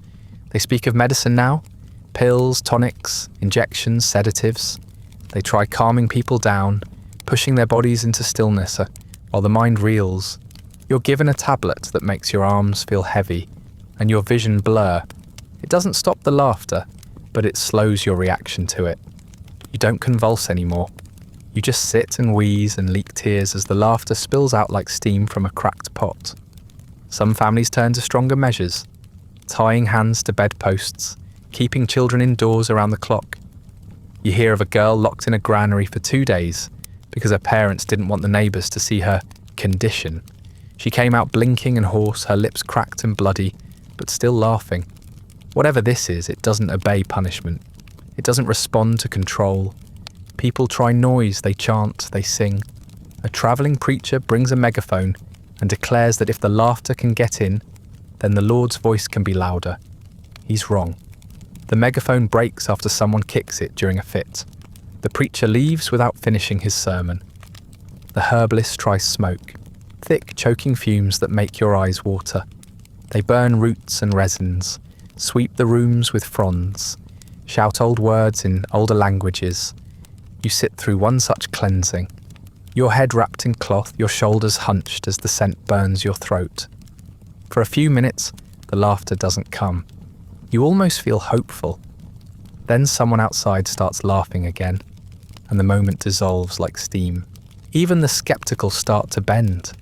They speak of medicine now, pills, tonics, injections, sedatives. They try calming people down, pushing their bodies into stillness while the mind reels. You're given a tablet that makes your arms feel heavy and your vision blur. It doesn't stop the laughter, but it slows your reaction to it. You don't convulse anymore. You just sit and wheeze and leak tears as the laughter spills out like steam from a cracked pot. Some families turn to stronger measures, tying hands to bedposts, keeping children indoors around the clock. You hear of a girl locked in a granary for 2 days because her parents didn't want the neighbours to see her condition. She came out blinking and hoarse, her lips cracked and bloody, but still laughing. Whatever this is, it doesn't obey punishment. It doesn't respond to control. People try noise, they chant, they sing. A travelling preacher brings a megaphone and declares that if the laughter can get in, then the Lord's voice can be louder. He's wrong. The megaphone breaks after someone kicks it during a fit. The preacher leaves without finishing his sermon. The herbalist tries smoke, thick, choking fumes that make your eyes water. They burn roots and resins, sweep the rooms with fronds, shout old words in older languages. You sit through one such cleansing, your head wrapped in cloth, your shoulders hunched as the scent burns your throat. For a few minutes, the laughter doesn't come. You almost feel hopeful. Then someone outside starts laughing again, and the moment dissolves like steam. Even the skeptical start to bend.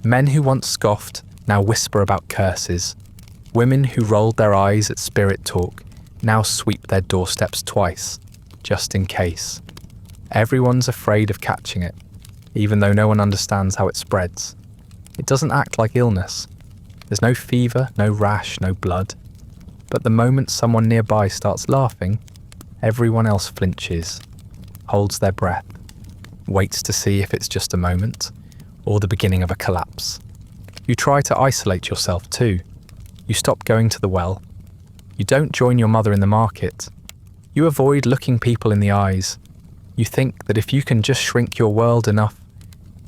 Men who once scoffed now whisper about curses. Women who rolled their eyes at spirit talk now sweep their doorsteps twice, just in case. Everyone's afraid of catching it, even though no one understands how it spreads. It doesn't act like illness. There's no fever, no rash, no blood. But the moment someone nearby starts laughing, everyone else flinches, holds their breath, waits to see if it's just a moment or the beginning of a collapse. You try to isolate yourself too. You stop going to the well. You don't join your mother in the market. You avoid looking people in the eyes. You think that if you can just shrink your world enough,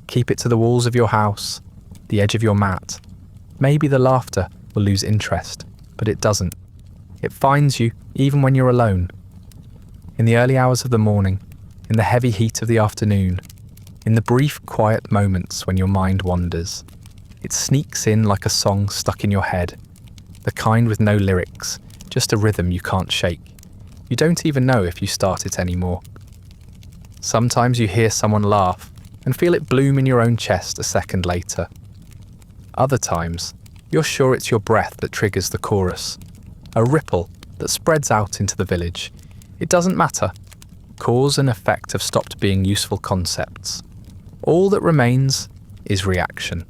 keep it to the walls of your house, the edge of your mat, maybe the laughter will lose interest, but it doesn't. It finds you even when you're alone. In the early hours of the morning, in the heavy heat of the afternoon, in the brief quiet moments when your mind wanders. It sneaks in like a song stuck in your head, the kind with no lyrics, just a rhythm you can't shake. You don't even know if you start it anymore. Sometimes you hear someone laugh and feel it bloom in your own chest a second later. Other times, you're sure it's your breath that triggers the chorus, a ripple that spreads out into the village. It doesn't matter. Cause and effect have stopped being useful concepts. All that remains is reaction.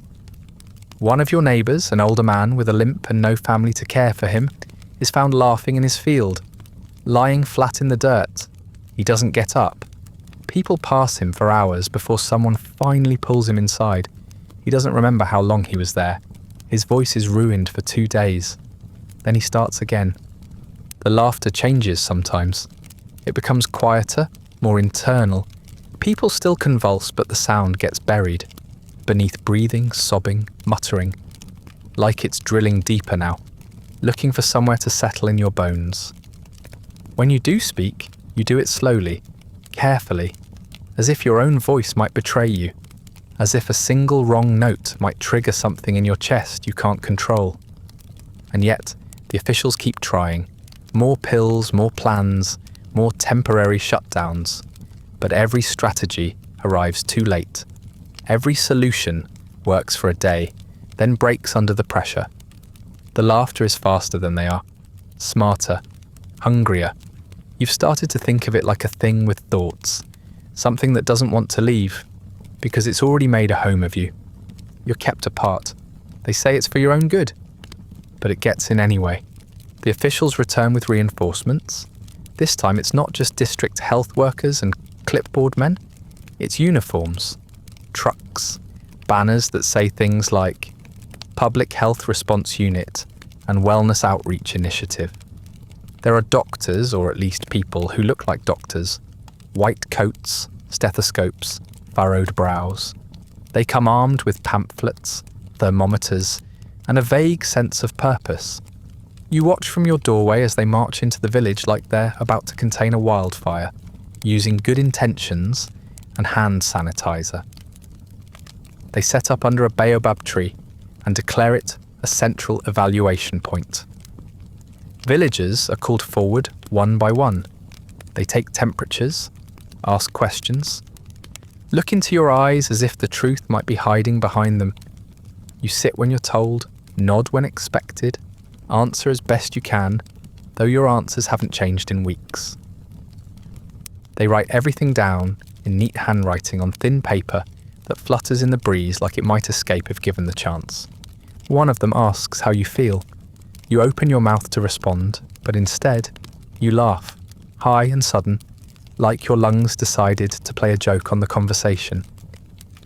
One of your neighbours, an older man with a limp and no family to care for him, is found laughing in his field, lying flat in the dirt. He doesn't get up. People pass him for hours before someone finally pulls him inside. He doesn't remember how long he was there. His voice is ruined for 2 days. Then he starts again. The laughter changes sometimes. It becomes quieter, more internal. People still convulse, but the sound gets buried, beneath breathing, sobbing, muttering, like it's drilling deeper now, looking for somewhere to settle in your bones. When you do speak, you do it slowly, carefully, as if your own voice might betray you, as if a single wrong note might trigger something in your chest you can't control. And yet, the officials keep trying. More pills, more plans, more temporary shutdowns. But every strategy arrives too late. Every solution works for a day, then breaks under the pressure. The laughter is faster than they are, smarter, hungrier. You've started to think of it like a thing with thoughts, something that doesn't want to leave, because it's already made a home of you. You're kept apart. They say it's for your own good, but it gets in anyway. The officials return with reinforcements. This time it's not just district health workers and clipboard men, it's uniforms, trucks, banners that say things like Public Health Response Unit and Wellness Outreach Initiative. There are doctors, or at least people who look like doctors, white coats, stethoscopes, furrowed brows. They come armed with pamphlets, thermometers, and a vague sense of purpose. You watch from your doorway as they march into the village like they're about to contain a wildfire, using good intentions and hand sanitizer. They set up under a baobab tree and declare it a central evaluation point. Villagers are called forward one by one. They take temperatures, ask questions, Look into your eyes as if the truth might be hiding behind them. You sit when you're told, nod when expected, answer as best you can, though your answers haven't changed in weeks. They write everything down in neat handwriting on thin paper that flutters in the breeze like it might escape if given the chance. One of them asks how you feel. You open your mouth to respond, but instead, you laugh, high and sudden, like your lungs decided to play a joke on the conversation.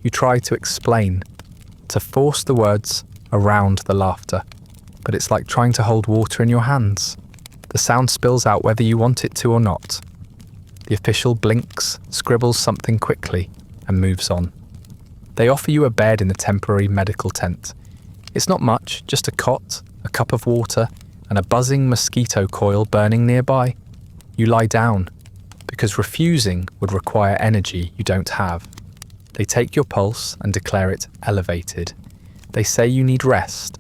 You try to explain, to force the words around the laughter, but it's like trying to hold water in your hands. The sound spills out whether you want it to or not. The official blinks, scribbles something quickly, and moves on. They offer you a bed in the temporary medical tent. It's not much, just a cot, a cup of water, and a buzzing mosquito coil burning nearby. You lie down, because refusing would require energy you don't have. They take your pulse and declare it elevated. They say you need rest,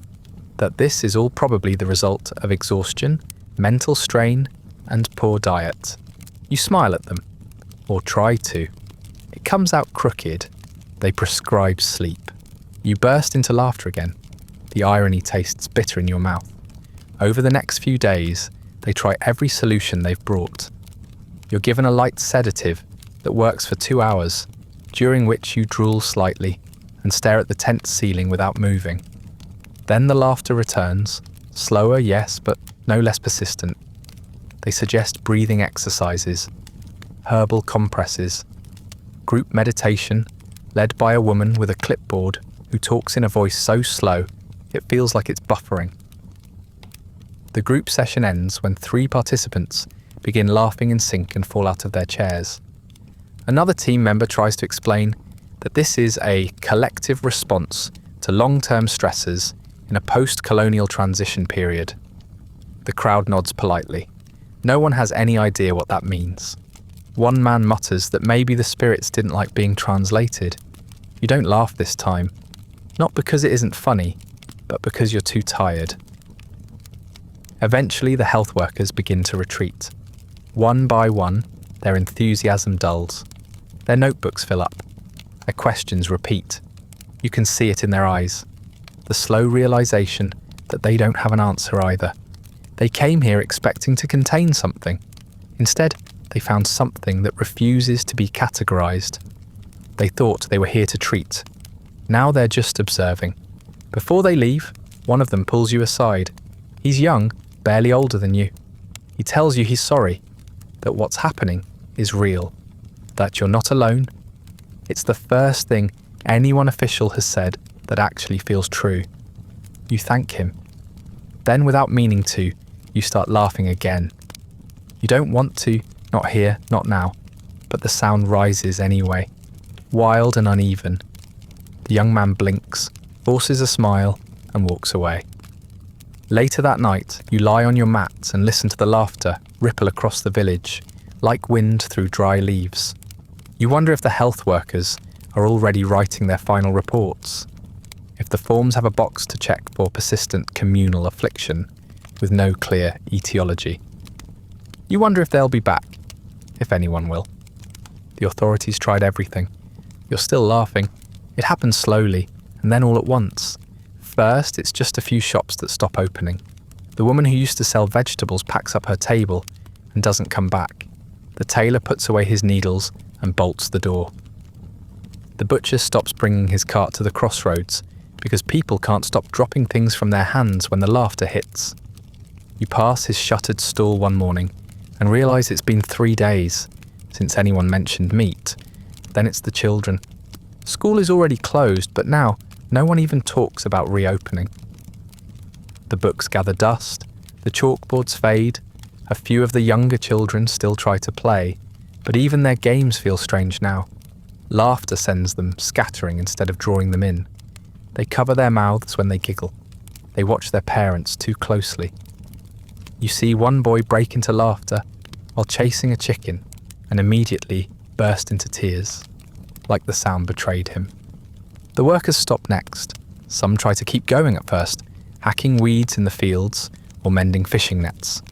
that this is all probably the result of exhaustion, mental strain, and poor diet. You smile at them, or try to. It comes out crooked. They prescribe sleep. You burst into laughter again. The irony tastes bitter in your mouth. Over the next few days, they try every solution they've brought. You're given a light sedative that works for 2 hours, during which you drool slightly and stare at the tent ceiling without moving. Then the laughter returns, slower, yes, but no less persistent. They suggest breathing exercises, herbal compresses, group meditation led by a woman with a clipboard who talks in a voice so slow it feels like it's buffering. The group session ends when 3 participants begin laughing in sync and fall out of their chairs. Another team member tries to explain that this is a collective response to long-term stressors in a post-colonial transition period. The crowd nods politely. No one has any idea what that means. One man mutters that maybe the spirits didn't like being translated. You don't laugh this time, not because it isn't funny, but because you're too tired. Eventually, the health workers begin to retreat. One by one, their enthusiasm dulls. Their notebooks fill up. Their questions repeat. You can see it in their eyes. The slow realization that they don't have an answer either. They came here expecting to contain something. Instead, they found something that refuses to be categorized. They thought they were here to treat. Now they're just observing. Before they leave, one of them pulls you aside. He's young, barely older than you. He tells you he's sorry, that what's happening is real, that you're not alone. It's the first thing anyone official has said that actually feels true. You thank him. Then, without meaning to, you start laughing again. You don't want to, not here, not now, but the sound rises anyway, wild and uneven. The young man blinks, forces a smile, and walks away. Later that night, you lie on your mat and listen to the laughter ripple across the village, like wind through dry leaves. You wonder if the health workers are already writing their final reports, if the forms have a box to check for persistent communal affliction with no clear etiology. You wonder if they'll be back, if anyone will. The authorities tried everything. You're still laughing. It happens slowly, and then all at once. First, it's just a few shops that stop opening. The woman who used to sell vegetables packs up her table and doesn't come back. The tailor puts away his needles and bolts the door. The butcher stops bringing his cart to the crossroads because people can't stop dropping things from their hands when the laughter hits. You pass his shuttered stall one morning and realise it's been 3 days since anyone mentioned meat. Then it's the children. School is already closed, but now no one even talks about reopening. The books gather dust, the chalkboards fade, a few of the younger children still try to play, but even their games feel strange now. Laughter sends them scattering instead of drawing them in. They cover their mouths when they giggle. They watch their parents too closely. You see one boy break into laughter while chasing a chicken and immediately burst into tears, like the sound betrayed him. The workers stop next. Some try to keep going at first, hacking weeds in the fields or mending fishing nets.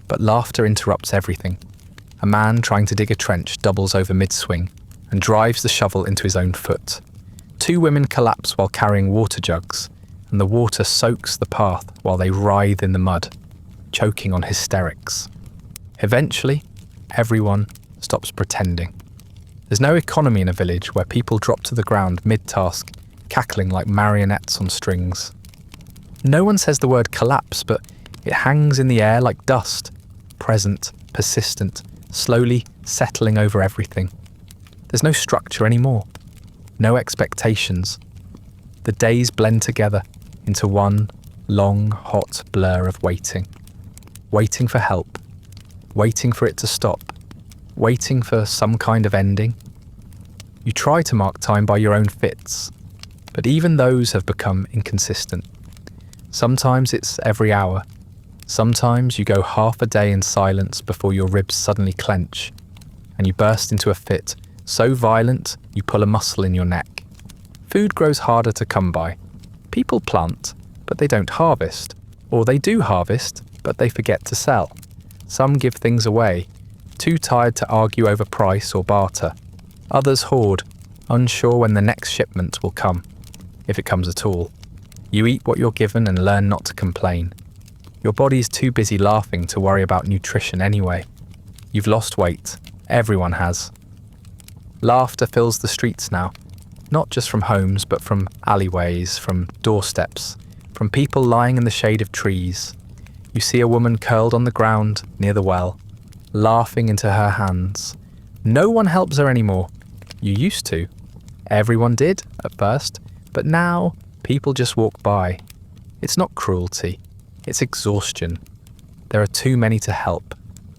But laughter interrupts everything. A man trying to dig a trench doubles over mid-swing and drives the shovel into his own foot. 2 women collapse while carrying water jugs, and the water soaks the path while they writhe in the mud, choking on hysterics. Eventually, everyone stops pretending. There's no economy in a village where people drop to the ground mid-task, cackling like marionettes on strings. No one says the word collapse, but it hangs in the air like dust, present, persistent, slowly settling over everything. There's no structure anymore, no expectations. The days blend together into one long, hot blur of waiting. Waiting for help, waiting for it to stop, waiting for some kind of ending. You try to mark time by your own fits, but even those have become inconsistent. Sometimes it's every hour. Sometimes you go half a day in silence before your ribs suddenly clench, and you burst into a fit so violent you pull a muscle in your neck. Food grows harder to come by. People plant, but they don't harvest. Or they do harvest, but they forget to sell. Some give things away, too tired to argue over price or barter. Others hoard, unsure when the next shipment will come, if it comes at all. You eat what you're given and learn not to complain. Your body's too busy laughing to worry about nutrition anyway. You've lost weight. Everyone has. Laughter fills the streets now, not just from homes, but from alleyways, from doorsteps, from people lying in the shade of trees. You see a woman curled on the ground near the well, laughing into her hands. No one helps her anymore. You used to. Everyone did at first, but now people just walk by. It's not cruelty, it's exhaustion. There are too many to help,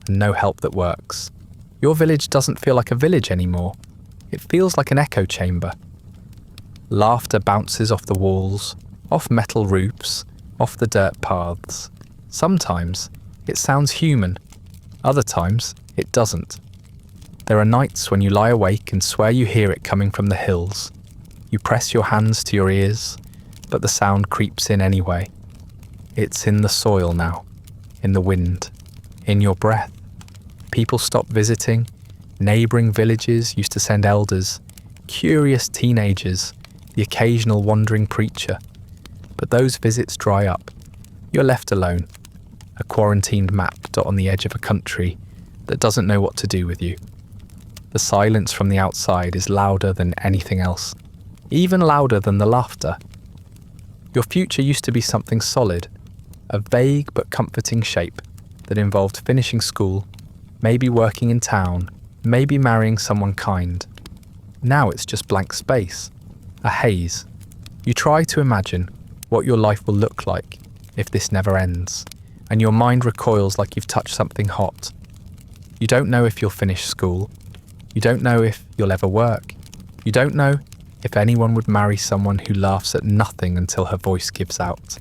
and no help that works. Your village doesn't feel like a village anymore. It feels like an echo chamber. Laughter bounces off the walls, off metal roofs, off the dirt paths. Sometimes it sounds human, other times it doesn't. There are nights when you lie awake and swear you hear it coming from the hills. You press your hands to your ears, but the sound creeps in anyway. It's in the soil now, in the wind, in your breath. People stop visiting. Neighbouring villages used to send elders, curious teenagers, the occasional wandering preacher. But those visits dry up. You're left alone, a quarantined map dot on the edge of a country that doesn't know what to do with you. The silence from the outside is louder than anything else, even louder than the laughter. Your future used to be something solid, a vague but comforting shape that involved finishing school, maybe working in town, maybe marrying someone kind. Now it's just blank space, a haze. You try to imagine what your life will look like if this never ends, and your mind recoils like you've touched something hot. You don't know if you'll finish school. You don't know if you'll ever work. You don't know if anyone would marry someone who laughs at nothing until her voice gives out.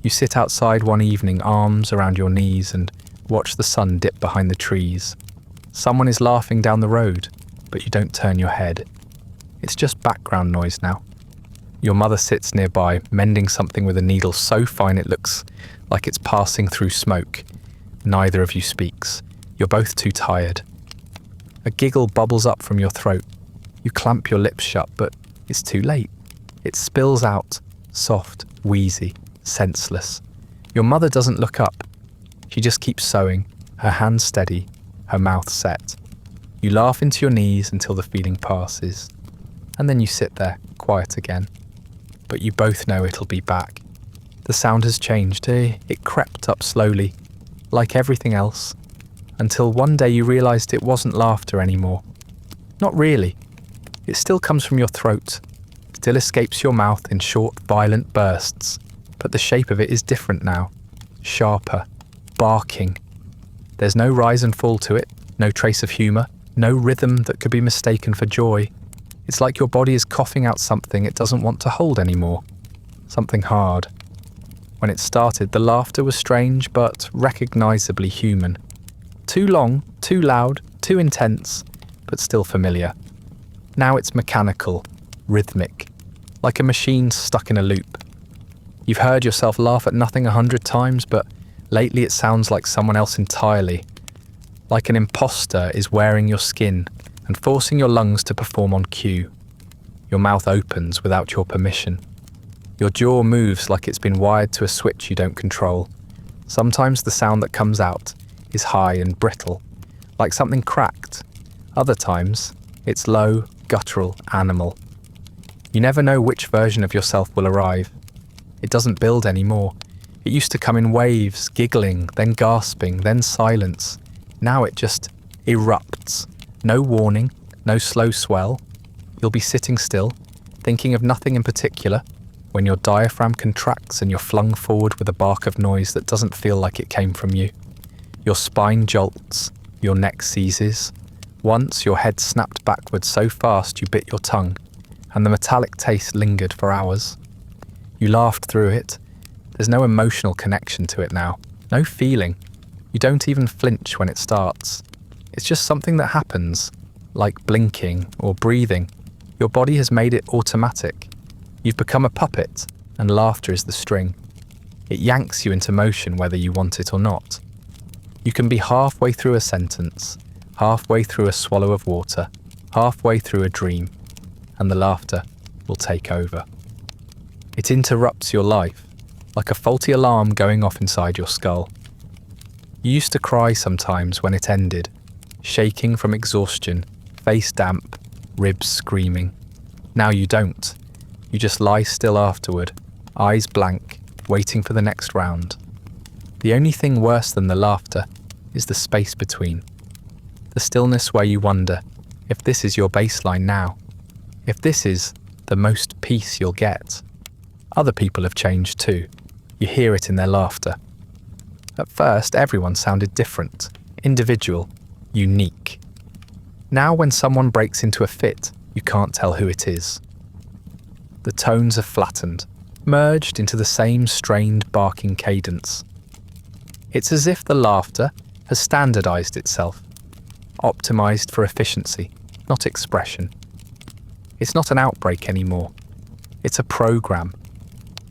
You sit outside one evening, arms around your knees, and watch the sun dip behind the trees. Someone is laughing down the road, but you don't turn your head. It's just background noise now. Your mother sits nearby, mending something with a needle so fine it looks like it's passing through smoke. Neither of you speaks. You're both too tired. A giggle bubbles up from your throat. You clamp your lips shut, but it's too late. It spills out, soft, wheezy, senseless. Your mother doesn't look up. She just keeps sewing, her hands steady, her mouth set. You laugh into your knees until the feeling passes, and then you sit there, quiet again. But you both know it'll be back. The sound has changed. It crept up slowly, like everything else, until one day you realised it wasn't laughter anymore. Not really. It still comes from your throat, still escapes your mouth in short, violent bursts, but the shape of it is different now, sharper, barking. There's no rise and fall to it, no trace of humour, no rhythm that could be mistaken for joy. It's like your body is coughing out something it doesn't want to hold anymore, something hard. When it started, the laughter was strange but recognisably human. Too long, too loud, too intense, but still familiar. Now it's mechanical, rhythmic, like a machine stuck in a loop. You've heard yourself laugh at nothing 100 times, but lately it sounds like someone else entirely. Like an imposter is wearing your skin and forcing your lungs to perform on cue. Your mouth opens without your permission. Your jaw moves like it's been wired to a switch you don't control. Sometimes the sound that comes out is high and brittle, like something cracked. Other times, it's low, guttural, animal. You never know which version of yourself will arrive. It doesn't build anymore. It used to come in waves, giggling, then gasping, then silence. Now it just erupts. No warning, no slow swell. You'll be sitting still, thinking of nothing in particular, when your diaphragm contracts and you're flung forward with a bark of noise that doesn't feel like it came from you. Your spine jolts, your neck seizes. Once your head snapped backward so fast you bit your tongue, and the metallic taste lingered for hours. You laughed through it. There's no emotional connection to it now, no feeling. You don't even flinch when it starts. It's just something that happens, like blinking or breathing. Your body has made it automatic. You've become a puppet, and laughter is the string. It yanks you into motion whether you want it or not. You can be halfway through a sentence, halfway through a swallow of water, halfway through a dream, and the laughter will take over. It interrupts your life, like a faulty alarm going off inside your skull. You used to cry sometimes when it ended, shaking from exhaustion, face damp, ribs screaming. Now you don't. You just lie still afterward, eyes blank, waiting for the next round. The only thing worse than the laughter is the space between. The stillness where you wonder if this is your baseline now, if this is the most peace you'll get. Other people have changed too. You hear it in their laughter. At first, everyone sounded different, individual, unique. Now when someone breaks into a fit, you can't tell who it is. The tones have flattened, merged into the same strained barking cadence. It's as if the laughter has standardized itself, optimized for efficiency, not expression. It's not an outbreak anymore. It's a program,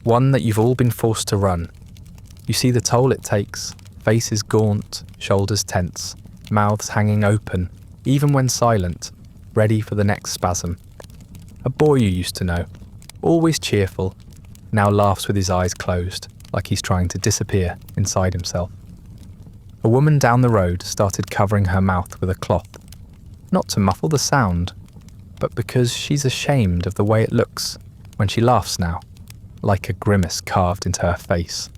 one that you've all been forced to run. You see the toll it takes, faces gaunt, shoulders tense, mouths hanging open, even when silent, ready for the next spasm. A boy you used to know, always cheerful, now laughs with his eyes closed, like he's trying to disappear inside himself. A woman down the road started covering her mouth with a cloth, not to muffle the sound, but because she's ashamed of the way it looks when she laughs now, like a grimace carved into her face.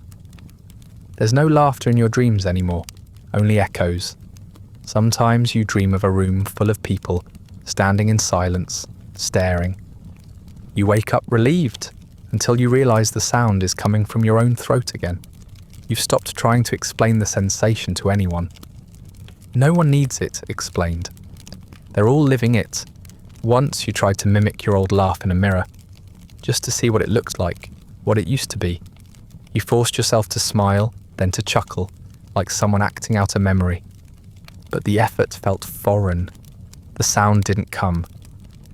There's no laughter in your dreams anymore, only echoes. Sometimes you dream of a room full of people, standing in silence, staring. You wake up relieved, until you realise the sound is coming from your own throat again. You've stopped trying to explain the sensation to anyone. No one needs it explained. They're all living it. Once you tried to mimic your old laugh in a mirror, just to see what it looked like, what it used to be. You forced yourself to smile, then to chuckle, like someone acting out a memory. But the effort felt foreign. The sound didn't come.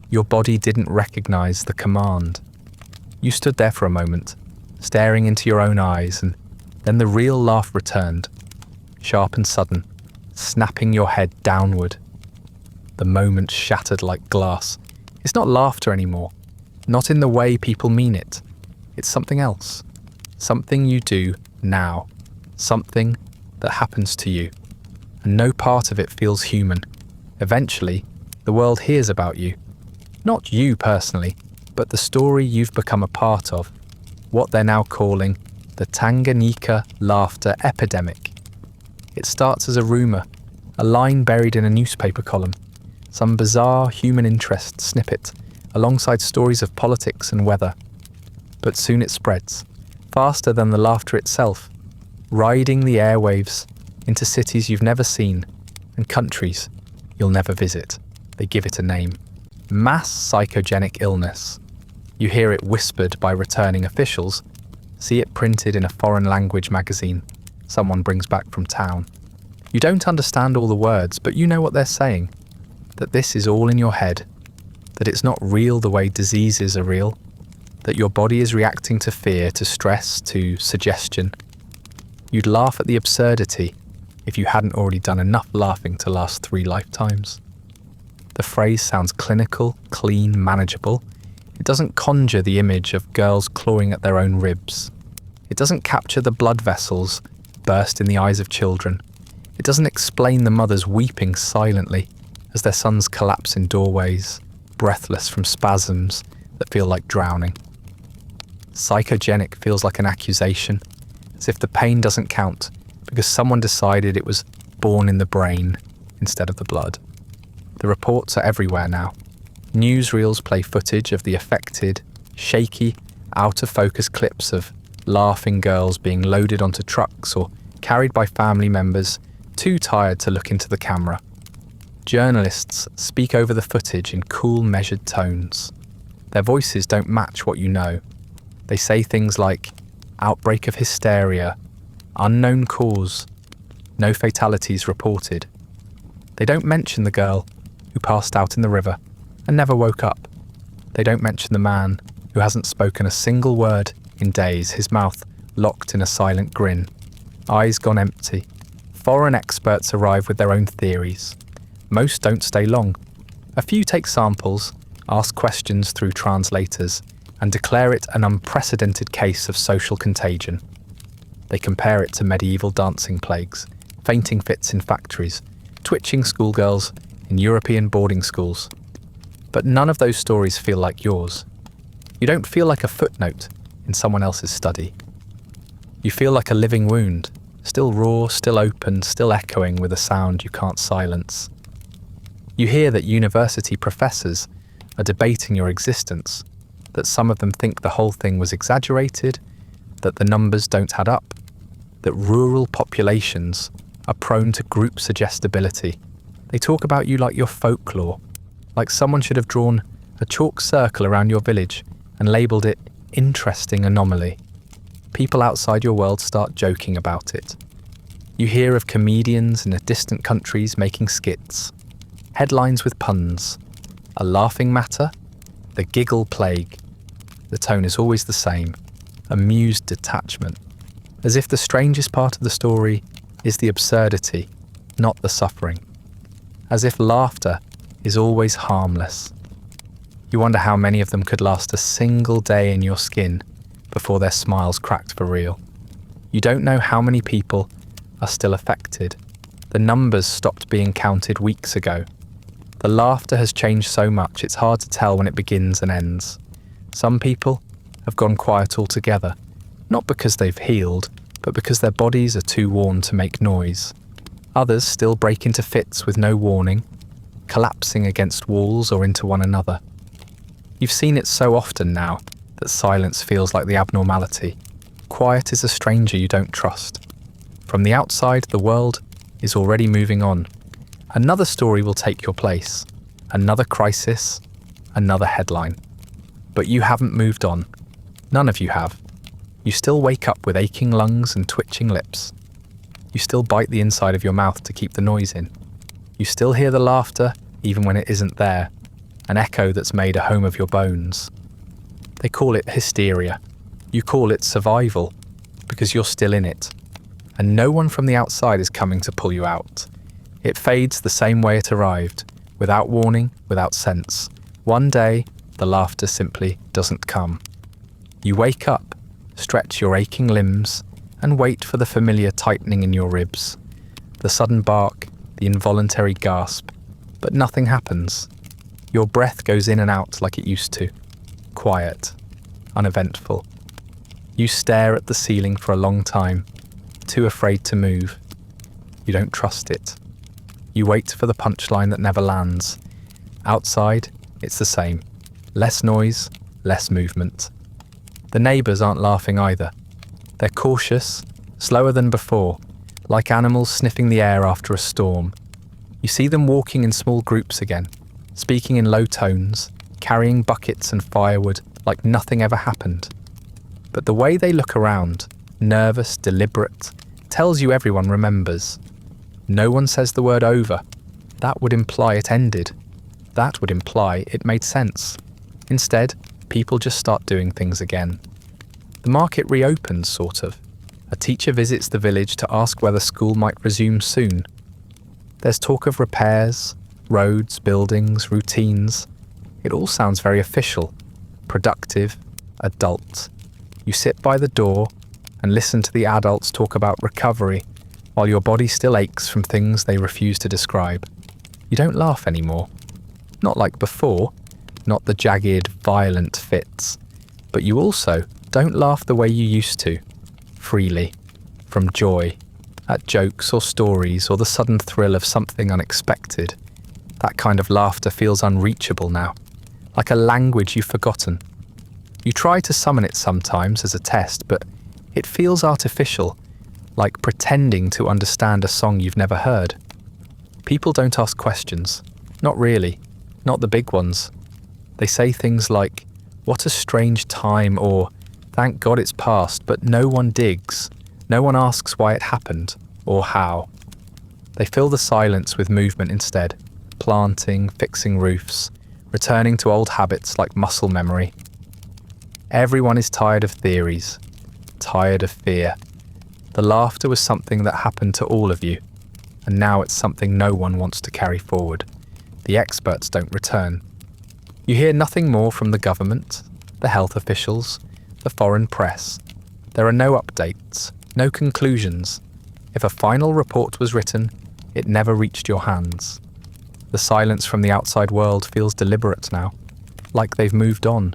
Your body didn't recognise the command. You stood there for a moment, staring into your own eyes, and then the real laugh returned, sharp and sudden, snapping your head downward. The moment shattered like glass. It's not laughter anymore, not in the way people mean it. It's something else, something you do now, something that happens to you, and no part of it feels human. Eventually, the world hears about you. Not you personally, but the story you've become a part of, what they're now calling the Tanganyika laughter epidemic. It starts as a rumour, a line buried in a newspaper column, some bizarre human interest snippet, alongside stories of politics and weather. But soon it spreads, faster than the laughter itself, riding the airwaves into cities you've never seen and countries you'll never visit. They give it a name. Mass psychogenic illness. You hear it whispered by returning officials, see it printed in a foreign language magazine someone brings back from town. You don't understand all the words, but you know what they're saying, that this is all in your head, that it's not real the way diseases are real, that your body is reacting to fear, to stress, to suggestion. You'd laugh at the absurdity if you hadn't already done enough laughing to last 3 lifetimes. The phrase sounds clinical, clean, manageable. It doesn't conjure the image of girls clawing at their own ribs. It doesn't capture the blood vessels burst in the eyes of children. It doesn't explain the mothers weeping silently as their sons collapse in doorways, breathless from spasms that feel like drowning. Psychogenic feels like an accusation, as if the pain doesn't count because someone decided it was born in the brain instead of the blood. The reports are everywhere now. Newsreels play footage of the affected, shaky, out-of-focus clips of laughing girls being loaded onto trucks or carried by family members too tired to look into the camera. Journalists speak over the footage in cool, measured tones. Their voices don't match what you know. They say things like, outbreak of hysteria, unknown cause, no fatalities reported. They don't mention the girl who passed out in the river and never woke up. They don't mention the man who hasn't spoken a single word in days, his mouth locked in a silent grin, eyes gone empty. Foreign experts arrive with their own theories. Most don't stay long. A few take samples, ask questions through translators, and declare it an unprecedented case of social contagion. They compare it to medieval dancing plagues, fainting fits in factories, twitching schoolgirls in European boarding schools. But none of those stories feel like yours. You don't feel like a footnote in someone else's study. You feel like a living wound, still raw, still open, still echoing with a sound you can't silence. You hear that university professors are debating your existence, that some of them think the whole thing was exaggerated, that the numbers don't add up, that rural populations are prone to group suggestibility. They talk about you like you're folklore, like someone should have drawn a chalk circle around your village and labelled it interesting anomaly. People outside your world start joking about it. You hear of comedians in distant countries making skits, headlines with puns, a laughing matter, the giggle plague. The tone is always the same, amused detachment, as if the strangest part of the story is the absurdity, not the suffering, as if laughter is always harmless. You wonder how many of them could last a single day in your skin before their smiles cracked for real. You don't know how many people are still affected. The numbers stopped being counted weeks ago. The laughter has changed so much it's hard to tell when it begins and ends. Some people have gone quiet altogether, not because they've healed, but because their bodies are too worn to make noise. Others still break into fits with no warning, collapsing against walls or into one another. You've seen it so often now that silence feels like the abnormality. Quiet is a stranger you don't trust. From the outside, the world is already moving on. Another story will take your place. Another crisis, another headline. But you haven't moved on. None of you have. You still wake up with aching lungs and twitching lips. You still bite the inside of your mouth to keep the noise in. You still hear the laughter even when it isn't there, an echo that's made a home of your bones. They call it hysteria. You call it survival because you're still in it. And no one from the outside is coming to pull you out. It fades the same way it arrived, without warning, without sense. One day, the laughter simply doesn't come. You wake up, stretch your aching limbs, and wait for the familiar tightening in your ribs, the sudden bark, the involuntary gasp, but nothing happens. Your breath goes in and out like it used to, quiet, uneventful. You stare at the ceiling for a long time, too afraid to move. You don't trust it. You wait for the punchline that never lands. Outside, it's the same. Less noise, less movement. The neighbours aren't laughing either. They're cautious, slower than before, like animals sniffing the air after a storm. You see them walking in small groups again, speaking in low tones, carrying buckets and firewood like nothing ever happened. But the way they look around, nervous, deliberate, tells you everyone remembers. No one says the word over. That would imply it ended. That would imply it made sense. Instead, people just start doing things again. The market reopens, sort of. A teacher visits the village to ask whether school might resume soon. There's talk of repairs, Roads, buildings, routines. It all sounds very official, productive, adult. You sit by the door and listen to the adults talk about recovery while your body still aches from things they refuse to describe. You don't laugh anymore. Not like before, not the jagged, violent fits. But you also don't laugh the way you used to, freely, from joy, at jokes or stories or the sudden thrill of something unexpected. That kind of laughter feels unreachable now, like a language you've forgotten. You try to summon it sometimes as a test, but it feels artificial, like pretending to understand a song you've never heard. People don't ask questions. Not really. Not the big ones. They say things like, "What a strange time," or "Thank God it's past," but no one digs. No one asks why it happened, or how. They fill the silence with movement instead, planting, fixing roofs, returning to old habits like muscle memory. Everyone is tired of theories, tired of fear. The laughter was something that happened to all of you, and now it's something no one wants to carry forward. The experts don't return. You hear nothing more from the government, the health officials, the foreign press. There are no updates, no conclusions. If a final report was written, it never reached your hands. The silence from the outside world feels deliberate now, like they've moved on,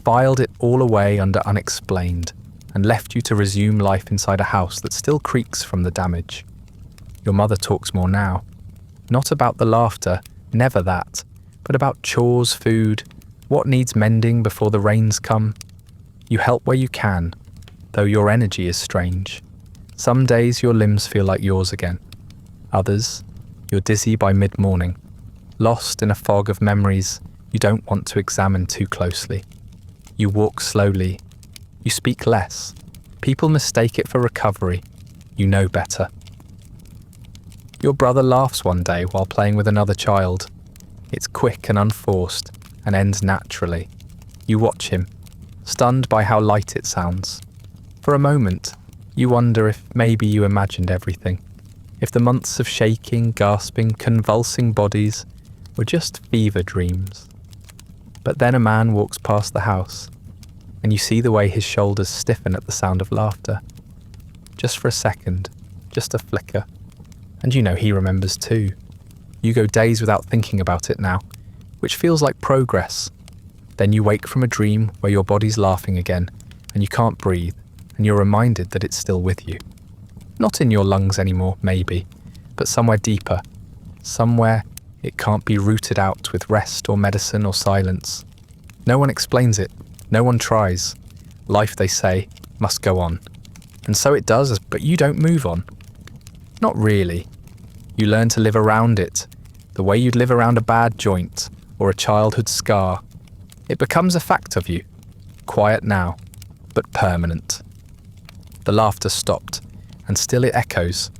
filed it all away under unexplained, and left you to resume life inside a house that still creaks from the damage. Your mother talks more now. Not about the laughter, never that, but about chores, food, what needs mending before the rains come. You help where you can, though your energy is strange. Some days your limbs feel like yours again. Others, you're dizzy by mid-morning, lost in a fog of memories you don't want to examine too closely. You walk slowly. You speak less. People mistake it for recovery. You know better. Your brother laughs one day while playing with another child. It's quick and unforced and ends naturally. You watch him, stunned by how light it sounds. For a moment, you wonder if maybe you imagined everything. If the months of shaking, gasping, convulsing bodies were just fever dreams. But then a man walks past the house, and you see the way his shoulders stiffen at the sound of laughter. Just for a second, just a flicker. And you know he remembers too. You go days without thinking about it now, which feels like progress. Then you wake from a dream where your body's laughing again, and you can't breathe, and you're reminded that it's still with you. Not in your lungs anymore, maybe, but somewhere deeper, somewhere it can't be rooted out with rest or medicine or silence. No one explains it, no one tries. Life, they say, must go on. And so it does, but you don't move on. Not really. You learn to live around it, the way you'd live around a bad joint or a childhood scar. It becomes a fact of you, quiet now, but permanent. The laughter stopped, and still it echoes.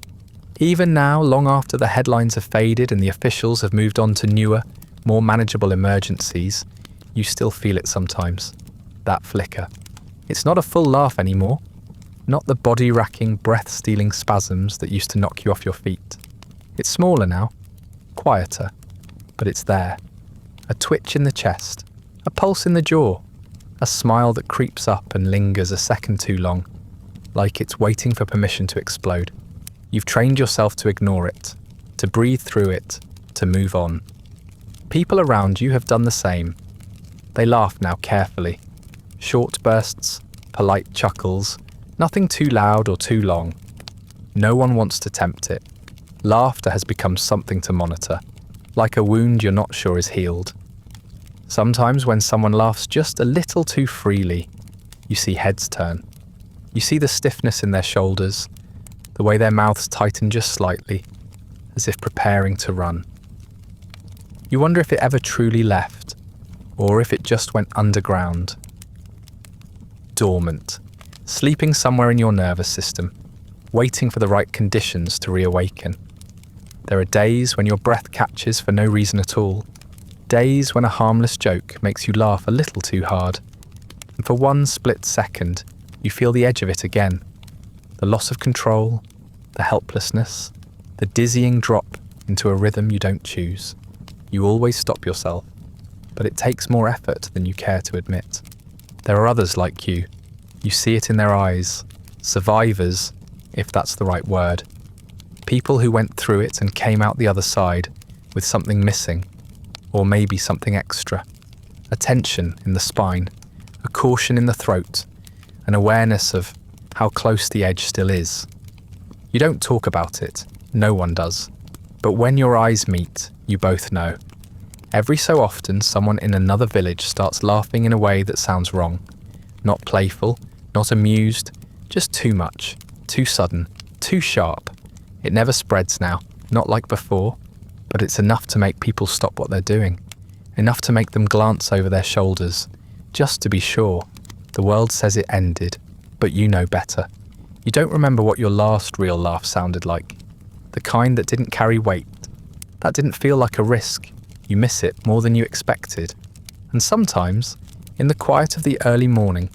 Even now, long after the headlines have faded and the officials have moved on to newer, more manageable emergencies, you still feel it sometimes. That flicker. It's not a full laugh anymore. Not the body-racking, breath-stealing spasms that used to knock you off your feet. It's smaller now, quieter, but it's there. A twitch in the chest, a pulse in the jaw, a smile that creeps up and lingers a second too long, like it's waiting for permission to explode. You've trained yourself to ignore it, to breathe through it, to move on. People around you have done the same. They laugh now carefully. Short bursts, polite chuckles, nothing too loud or too long. No one wants to tempt it. Laughter has become something to monitor, like a wound you're not sure is healed. Sometimes when someone laughs just a little too freely, you see heads turn. You see the stiffness in their shoulders, the way their mouths tighten just slightly, as if preparing to run. You wonder if it ever truly left, or if it just went underground. Dormant, sleeping somewhere in your nervous system, waiting for the right conditions to reawaken. There are days when your breath catches for no reason at all, days when a harmless joke makes you laugh a little too hard, and for one split second, you feel the edge of it again. The loss of control, the helplessness, the dizzying drop into a rhythm you don't choose. You always stop yourself, but it takes more effort than you care to admit. There are others like you. You see it in their eyes. Survivors, if that's the right word. People who went through it and came out the other side with something missing, or maybe something extra. A tension in the spine, a caution in the throat, an awareness of how close the edge still is. You don't talk about it, no one does. But when your eyes meet, you both know. Every so often, someone in another village starts laughing in a way that sounds wrong. Not playful, not amused, just too much, too sudden, too sharp. It never spreads now, not like before, but it's enough to make people stop what they're doing. Enough to make them glance over their shoulders, just to be sure. The world says it ended, but you know better. You don't remember what your last real laugh sounded like. The kind that didn't carry weight. That didn't feel like a risk. You miss it more than you expected. And sometimes, in the quiet of the early morning,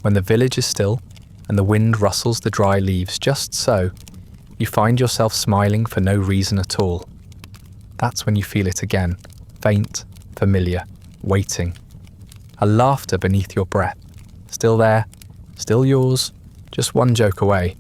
when the village is still and the wind rustles the dry leaves just so, you find yourself smiling for no reason at all. That's when you feel it again, faint, familiar, waiting. A laughter beneath your breath, still there, still yours, just one joke away.